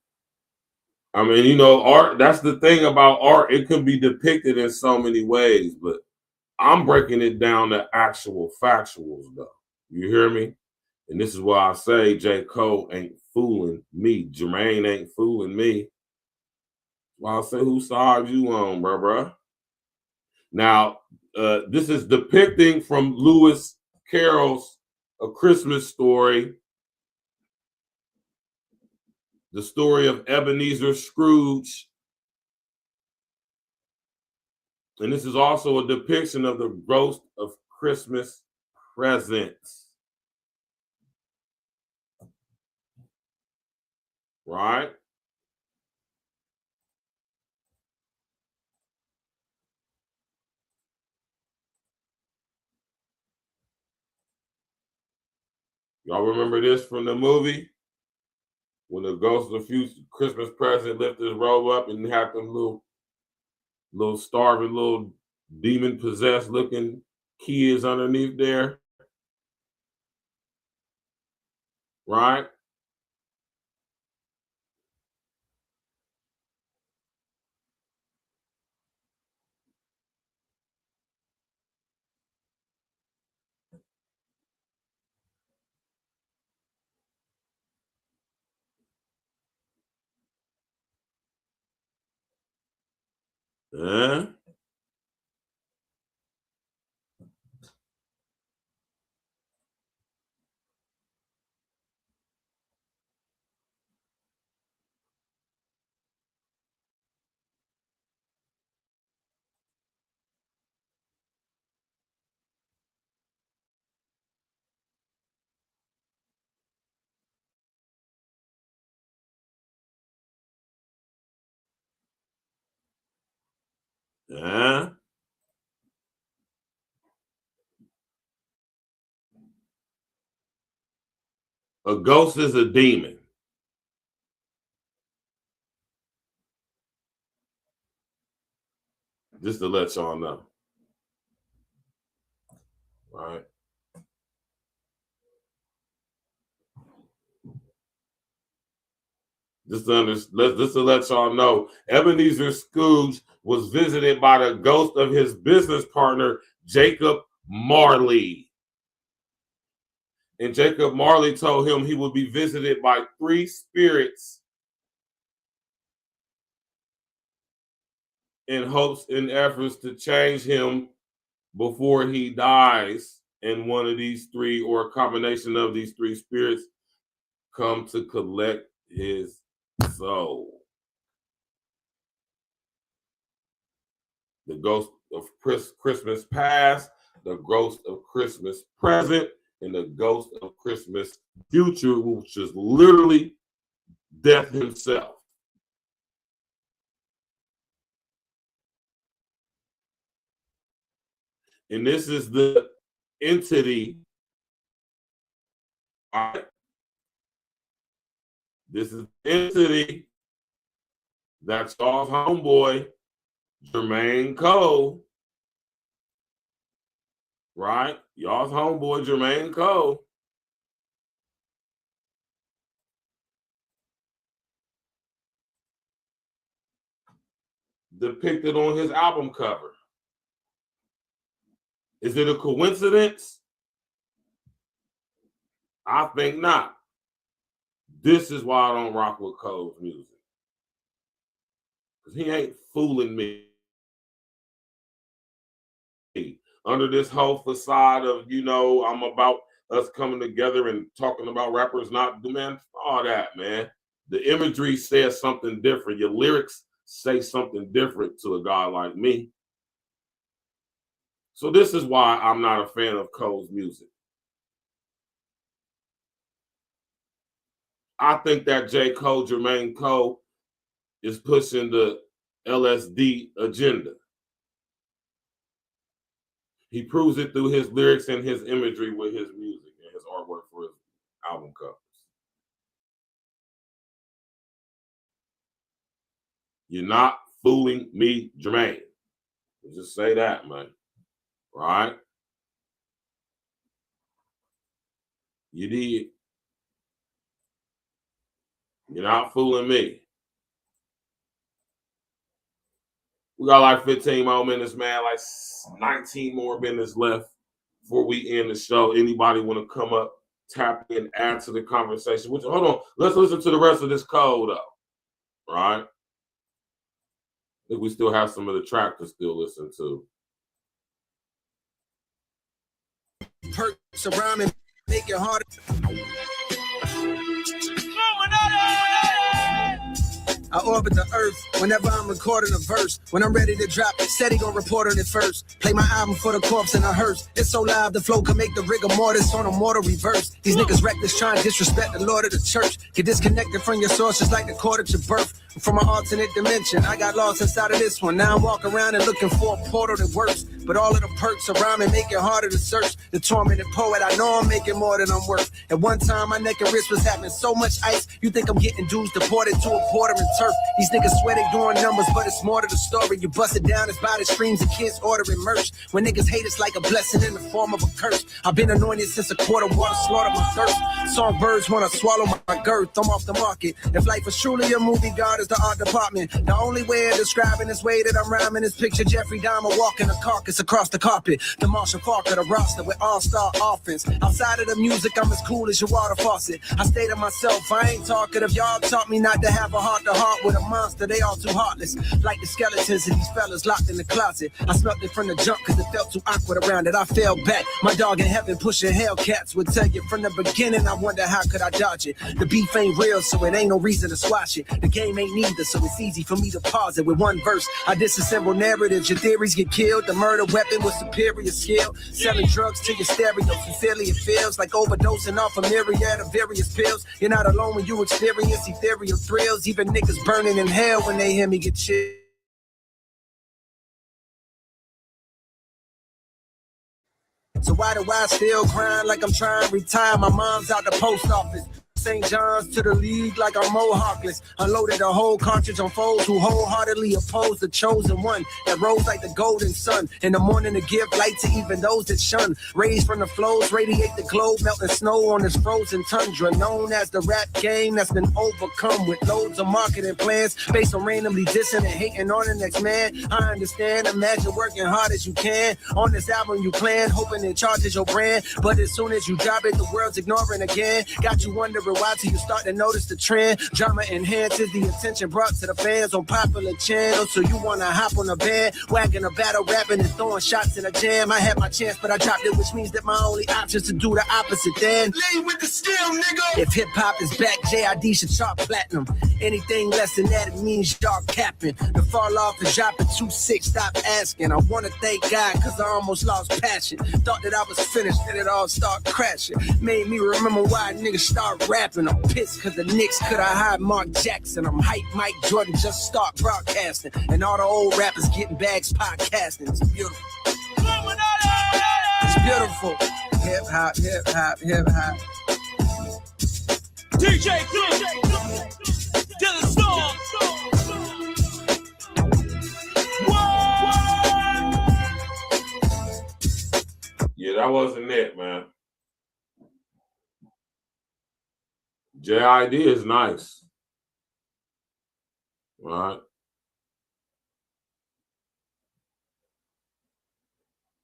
I mean, you know, art, that's the thing about art. It can be depicted in so many ways, but I'm breaking it down to actual factuals, though. You hear me? And this is why I say J. Cole ain't fooling me. Jermaine ain't fooling me. Why I say whose side you on, bruh? Now, this is depicting from Lewis Carroll's A Christmas Story, the story of Ebenezer Scrooge. And this is also a depiction of the ghost of Christmas presents. Right? Y'all remember this from the movie? When the ghost of the future Christmas present lifted his robe up and had them little starving, little demon possessed looking kids underneath there. Right? Huh? Huh? A ghost is a demon. Just to let y'all know. Right? Just to let y'all know, Ebenezer Scrooge was visited by the ghost of his business partner, Jacob Marley. And Jacob Marley told him he would be visited by 3 spirits in hopes and efforts to change him before he dies. and one of these three or a combination of these three spirits come to collect his soul. The ghost of Christmas past, the ghost of Christmas present, and the ghost of Christmas future, which is literally death himself. And this is the entity. All right. This is the entity that's y'all's homeboy, Jermaine Cole. Right? Y'all's homeboy, Jermaine Cole. Depicted on his album cover. Is it a coincidence? I think not. This is why I don't rock with Cole's music. Because he ain't fooling me. Under this whole facade of, you know, I'm about us coming together and talking about rappers not, man, all that, man. The imagery says something different. Your lyrics say something different to a guy like me. So this is why I'm not a fan of Cole's music. I think that J. Cole, Jermaine Cole, is pushing the LSD agenda. He proves it through his lyrics and his imagery with his music and his artwork for his album covers. You're not fooling me, Jermaine. Just say that, man. Right? You did. You're not fooling me. We got like 15 more minutes, man. Like 19 more minutes left before we end the show. Anybody want to come up, tap in, add to the conversation? Hold on. Let's listen to the rest of this code, though. Right? I think we still have some of the track to still listen to. Perks around and make it harder. I orbit the earth whenever I'm recording a verse. When I'm ready to drop it, said he gon' report on it first. Play my album for the corpse in a hearse. It's so loud the flow can make the rigor mortis on a mortal reverse. These niggas reckless trying to disrespect the Lord of the church. Get disconnected from your source just like the court at your birth. From an alternate dimension, I got lost inside of this one. Now I'm walking around and looking for a portal that works. But all of the perks around me make it harder to search. The tormented poet, I know I'm making more than I'm worth. At one time, my neck and wrist was having so much ice. You think I'm getting dudes deported to a border and turf. These niggas swear they doing numbers, but it's more to the story. You bust it down, it's by the streams of kids ordering merch. When niggas hate, it's like a blessing in the form of a curse. I've been anointed since a quarter water slaughtered my thirst. Songbirds wanna swallow my girth, I'm off the market. If life was truly a movie, God is the art department. The only way of describing this way that I'm rhyming is picture Jeffrey Dahmer walking a carcass across the carpet. The Marshall Falk of the roster with all-star offense. Outside of the music, I'm as cool as your water faucet. I stay to myself, I ain't talkative. Y'all taught me not to have a heart-to-heart with a monster. They all too heartless, like the skeletons of these fellas locked in the closet. I smelt it from the jump because it felt too awkward around it. I fell back. My dog in heaven pushing Hellcats would tell you from the beginning. I wonder how could I dodge it. The beef ain't real, so it ain't no reason to squash it. The game ain't neither, so it's easy for me to pause it with one verse. I disassemble narratives. Your theories get killed. The murder weapon with superior skill. Selling drugs to your stereo. Sincerely, it feels like overdosing off a myriad of various pills. You're not alone when you experience ethereal thrills. Even niggas burning in hell when they hear me get chilled. So why do I still grind like I'm trying to retire? My mom's out the post office. St. John's to the league like I'm Mohawkless. Unloaded a whole cartridge on foes who wholeheartedly oppose the chosen one that rose like the golden sun. In the morning to give light to even those that shun. Raised from the flows, radiate the globe, melting snow on this frozen tundra. Known as the rap game that's been overcome with loads of marketing plans based on randomly dissing and hating on the next man. I understand, imagine working hard as you can. On this album you plan, hoping it charges your brand. But as soon as you drop it, the world's ignoring again. Got you wondering while till you start to notice the trend. Drama enhances the attention brought to the fans on popular channels. So you wanna hop on a band, wagging a battle, rapping and throwing shots in a jam. I had my chance, but I dropped it, which means that my only option is to do the opposite. Then lead with the skill, nigga. If hip hop is back, JID should chart platinum. Anything less than that, it means y'all capping. The fall off is dropping 2-6. Stop asking. I wanna thank God, cause I almost lost passion. Thought that I was finished, then it all start crashing. Made me remember why niggas start rapping. I'm pissed cause the Knicks could have hired Mark Jackson. I'm hype Mike Jordan, just start broadcasting. And all the old rappers getting bags podcasting. It's beautiful. It's beautiful. Hip hop, hip hop, hip hop. DJ to the storm. Yeah, that wasn't it, man. JID is nice. Right.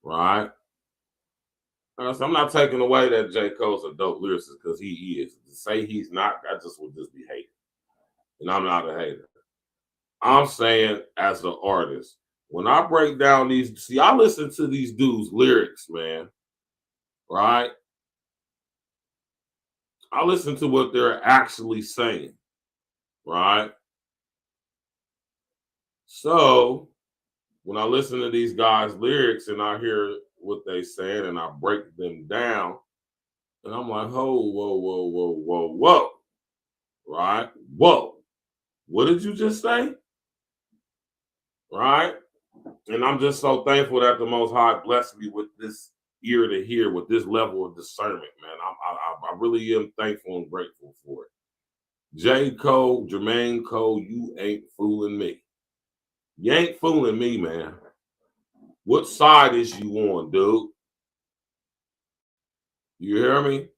Right. So I'm not taking away that J. Cole's a dope lyricist because he is. To say he's not, that just would just be hate. And I'm not a hater. I'm saying as an artist, when I break down these, see, I listen to these dudes' lyrics, man. Right? I listen to what they're actually saying. Right? So when I listen to these guys' lyrics and I hear what they saying and I break them down, and I'm like, oh, whoa, whoa, whoa, whoa, whoa. Right? Whoa. What did you just say? Right? And I'm just so thankful that the Most High blessed me with this ear to hear, with this level of discernment, man. I really am thankful and grateful for it. J. Cole, Jermaine Cole, you ain't fooling me. You ain't fooling me, man. What side is you on, dude? You hear me?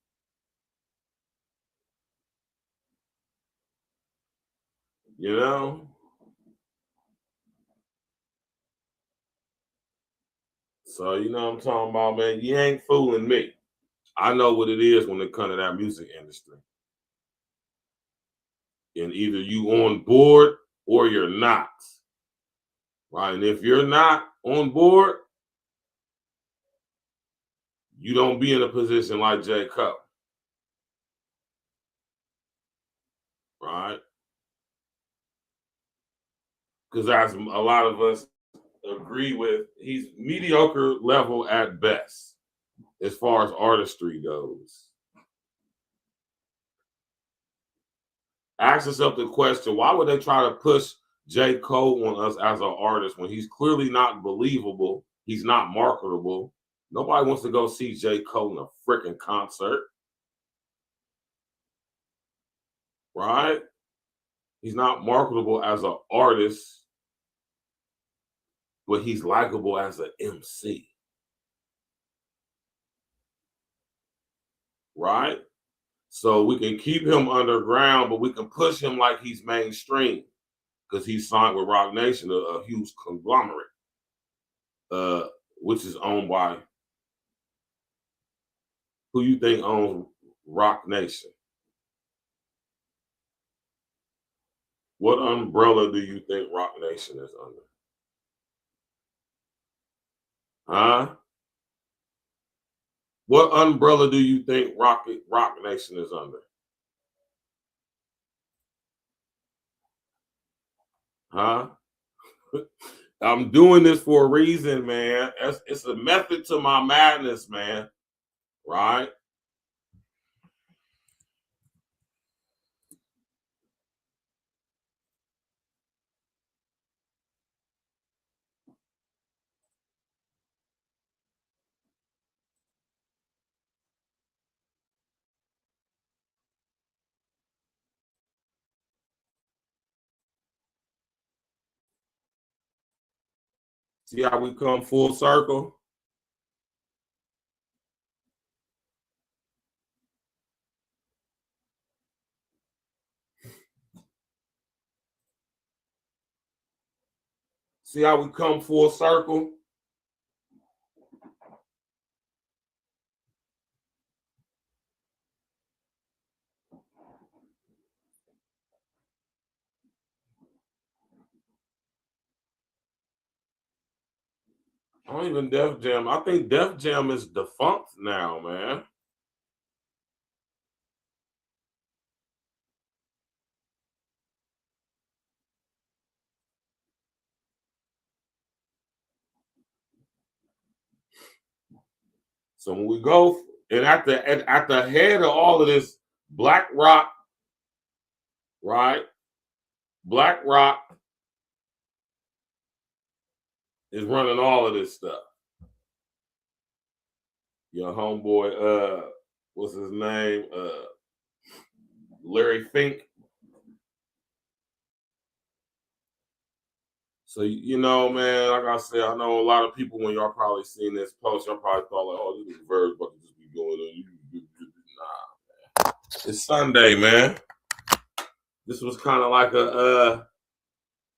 You know? So, you know what I'm talking about, man? You ain't fooling me. I know what it is when it comes to that music industry. And either you on board or you're not. Right? And if you're not on board, you don't be in a position like J. Cole. Right? Because as a lot of us agree with, he's mediocre level at best as far as artistry goes. Ask yourself the question, why would they try to push J. Cole on us as an artist when he's clearly not believable, he's not marketable? Nobody wants to go see J. Cole in a freaking concert. Right? He's not marketable as an artist, but he's likable as an MC. Right? So we can keep him underground, but we can push him like he's mainstream because he's signed with Roc Nation, a huge conglomerate, which is owned by who you think owns Roc Nation? What umbrella do you think Roc Nation is under? Huh? What umbrella do you think Roc Nation is under? Huh? I'm doing this for a reason, man. It's a method to my madness, man. Right? See how we come full circle? See how we come full circle? I don't even Def Jam. I think Def Jam is defunct now, man. So when we go, and at the head of all of this, Black Rock, right? Black Rock is running all of this stuff. Your homeboy, what's his name? Larry Fink. So, you know, man, like I said, I know a lot of people, when y'all probably seen this post, y'all probably thought, like, oh, this is Virgil, but just be going on. Nah, man. It's Sunday, man. This was kind of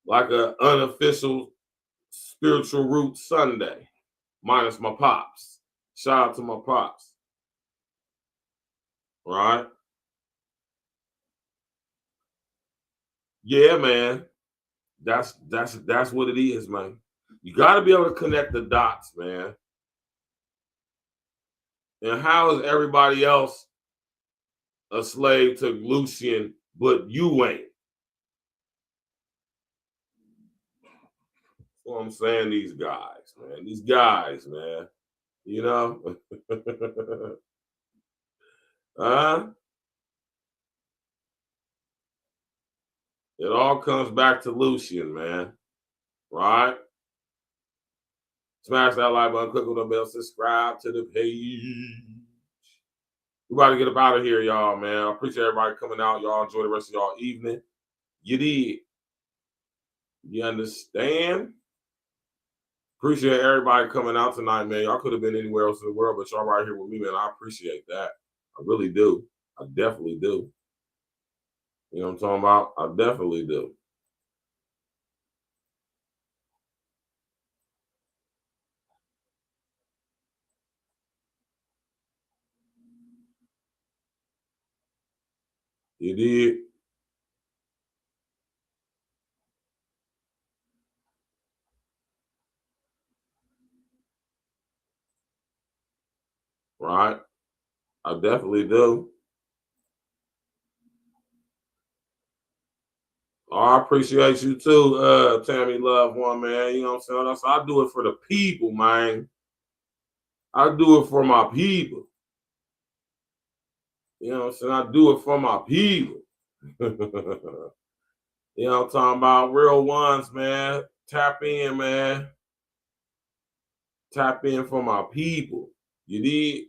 like a unofficial spiritual root Sunday, minus my pops. Shout out to my pops. Right? Yeah, man. That's what it is, man. You got to be able to connect the dots, man. And how is everybody else a slave to Lucian, but you ain't? That's what I'm saying, these guys, man. These guys, man. You know? It all comes back to Lucian, man. Right? Smash that like button, click on the bell, subscribe to the page. We about to get up out of here, y'all, man. I appreciate everybody coming out. Y'all enjoy the rest of y'all evening. You did. You understand? Appreciate everybody coming out tonight, man. Y'all could have been anywhere else in the world, but y'all right here with me, man. I appreciate that. I really do. I definitely do. You know what I'm talking about? I definitely do. You did. Right? I definitely do. Oh, I appreciate you too, Tammy Love One, man. You know what I'm saying? So I do it for the people, man. I do it for my people. You know what I'm saying? I do it for my people. You know what I'm talking about? Real ones, man. Tap in, man. Tap in for my people. You did?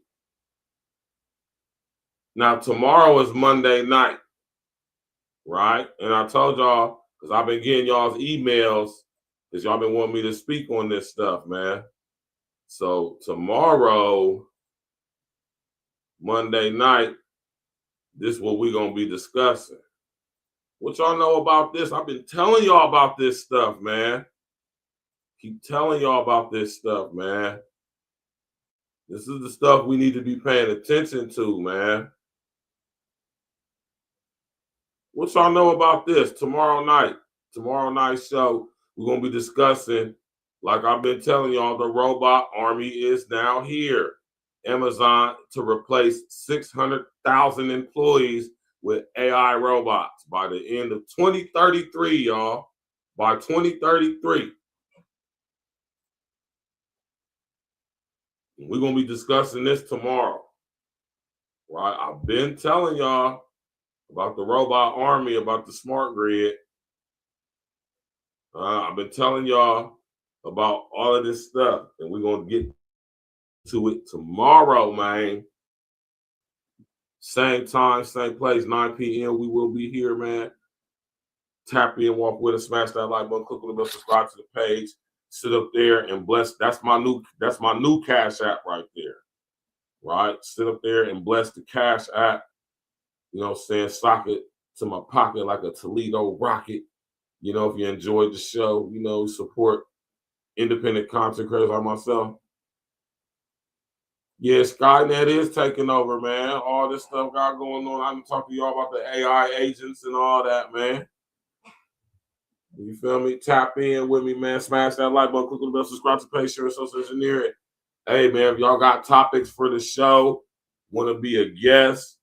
Now, tomorrow is Monday night, right? And I told y'all, because I've been getting y'all's emails, because y'all been wanting me to speak on this stuff, man. So tomorrow, Monday night, this is what we're going to be discussing. What y'all know about this? I've been telling y'all about this stuff, man. Keep telling y'all about this stuff, man. This is the stuff we need to be paying attention to, man. What y'all know about this? Tomorrow night show, we're going to be discussing, like I've been telling y'all, the robot army is now here. Amazon to replace 600,000 employees with AI robots by the end of 2033, y'all. By 2033. We're going to be discussing this tomorrow. Right? I've been telling y'all about the robot army, about the smart grid. I've been telling y'all about all of this stuff, and we're going to get to it tomorrow, man. Same time, same place, 9 p.m. We will be here, man. Tap in, walk with us, smash that like button, click on the bell, subscribe to the page, sit up there and bless. That's my new Cash App right there. Right? Sit up there and bless the Cash App. You know what I'm saying? Sock it to my pocket like a Toledo rocket. You know, if you enjoyed the show, you know, support independent content creators like myself. Yeah, Skynet is taking over, man. All this stuff got going on. I can talk to y'all about the AI agents and all that, man. You feel me? Tap in with me, man. Smash that like button, click on the bell, subscribe to the page, share, social engineering. Hey, man, if y'all got topics for the show, want to be a guest,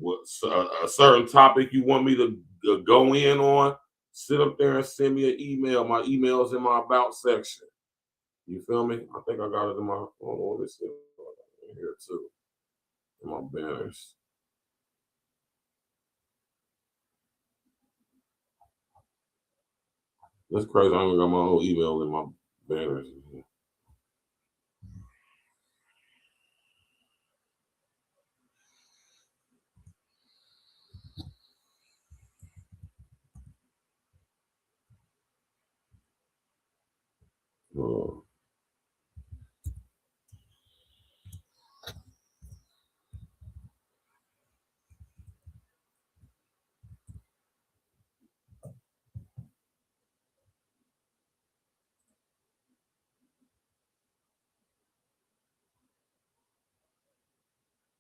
a certain topic you want me to go in on, sit up there and send me an email. My email's in my about section. You feel me? I think I got it in my this in here too. In my banners. That's crazy. I only got my whole email in my banners.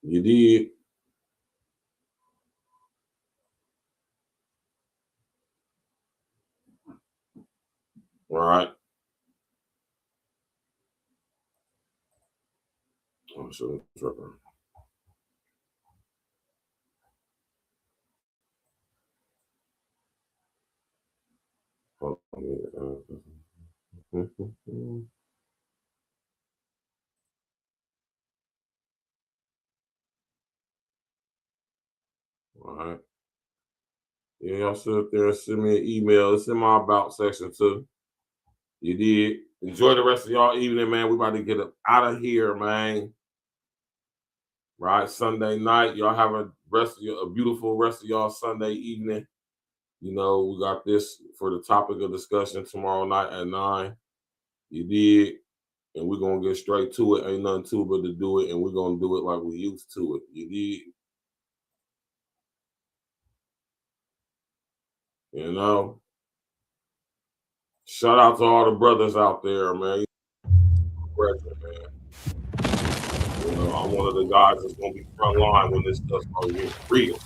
You did. All right. I'm sure. All right. Yeah, y'all sit up there and send me an email. It's in my about section too. You did. Enjoy the rest of y'all evening, man. We about to get out of here, man. Right, Sunday night. Y'all have a beautiful rest of y'all Sunday evening. You know, we got this for the topic of discussion tomorrow night at 9. You did. And we're going to get straight to it. Ain't nothing to it but to do it. And we're going to do it like we used to it. You did. You know, shout out to all the brothers out there, man. Man. You know, I'm one of the guys that's gonna be front line when this stuff starts getting real.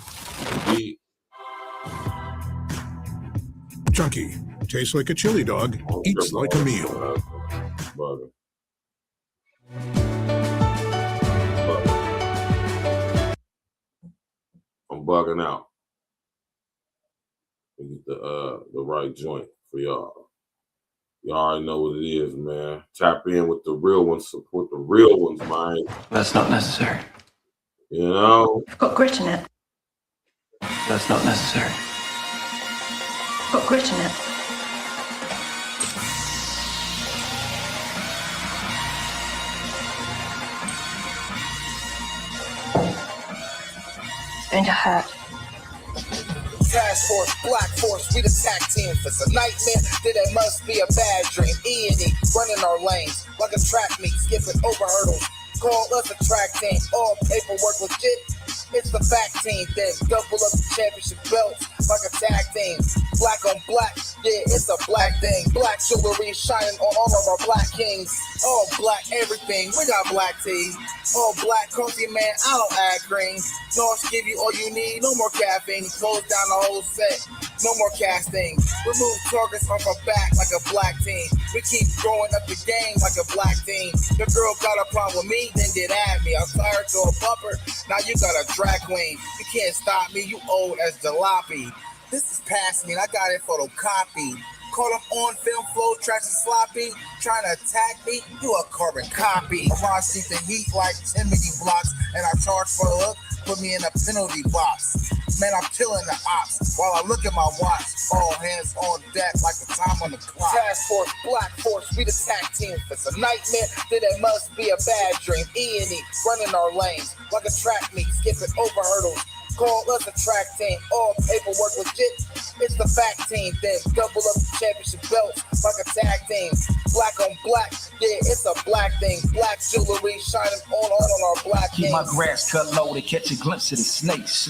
Chunky tastes like a chili dog, eats like a meal. I'm bugging out. Get the right joint for y'all. Y'all already know what it is, man. Tap in with the real ones, support the real ones, man. That's not necessary. You know? I've got grit in it. That's not necessary. I've got grit in it. It's going to hurt. Task Force, Black Force, we the tag team. If it's a nightmare, then it must be a bad dream. E&E, running our lanes like a track meet, skipping over hurdles. Call us a track team, all paperwork legit. It's the back team, then double up the championship belts like a tag team. Black on black, yeah, it's a black thing. Black jewelry shining on all of our black kings. All black everything, we got black tea. All black coffee, man, I don't add green. North give you all you need, no more caffeine. Close down the whole set, no more casting. Remove targets off our back like a black team. We keep growing up the game like a black team. The girl got a problem with me, then get at me. I fired to a bumper, now you got a drag queen. You can't stop me, you old as jalopy. This is past me, and I got it photocopied. Caught up on film flow, tracks and sloppy. Trying to attack me, you a carbon copy. I see the heat like 10 million blocks, and I charge for a look, put me in a penalty box. Man, I'm killing the ops while I look at my watch. All hands on deck like the time on the clock. Task Force, Black Force, we the tag team. If it's a nightmare, then it must be a bad dream. E&E, running our lanes like a track meet, skipping over hurdles. Call us a track team, all paperwork legit. It's the fact team, then double up the championship belts like a tag team. Black on black, yeah, it's a black thing. Black jewelry shining on our black Keep things. my grass cut low to catch a glimpse of the snakes.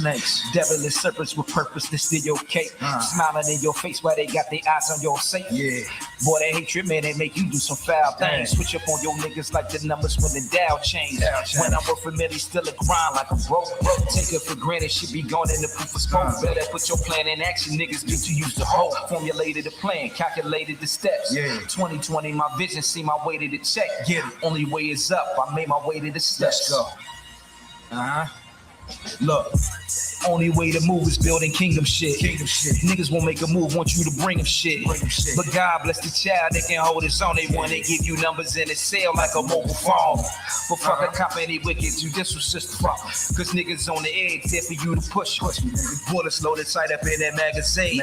Devilish serpents with purpose to steal your cake. Smiling in your face while they got their eyes on your safe. Yeah. Boy, that hatred, man, they make you do some foul things. Switch up on your niggas like the numbers when the Dow change. When I'm worth a million, still a grind like a broke. Take it for granted, should be gone in the proof of smoke. Better put your plan in action, niggas get to use the whole. Formulated the plan, calculated the steps. 2020, my vision, see my way to the check. Only way is up, I made my way to the steps. Let's go. Look, only way to move is building kingdom shit. Niggas won't make a move, want you to bring them shit. But God bless the child, they can hold his own. They want to give you numbers in a cell like a mobile phone. But fuck a cop, any wicked, you this was just fuck. Cause niggas on the edge, there for you to push. Bullets loaded tight up in that magazine.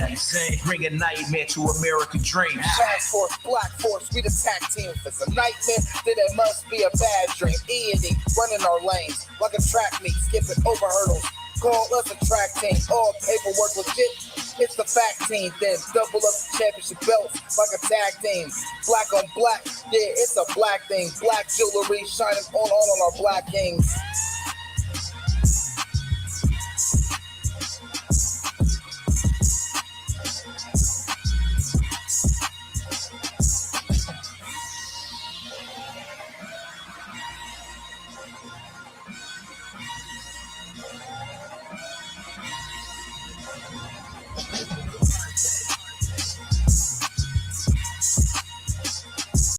Bring a nightmare to American dreams. Task force, black force, we the tag team. If it's a nightmare, then it must be a bad dream. E&E, running our lanes like a track meet, skipping over hurdles. Call us a track team. All paperwork legit. It's the fact team. Then double up the championship belts like a tag team. Black on black. Yeah, it's a black thing. Black jewelry shining on our black kings.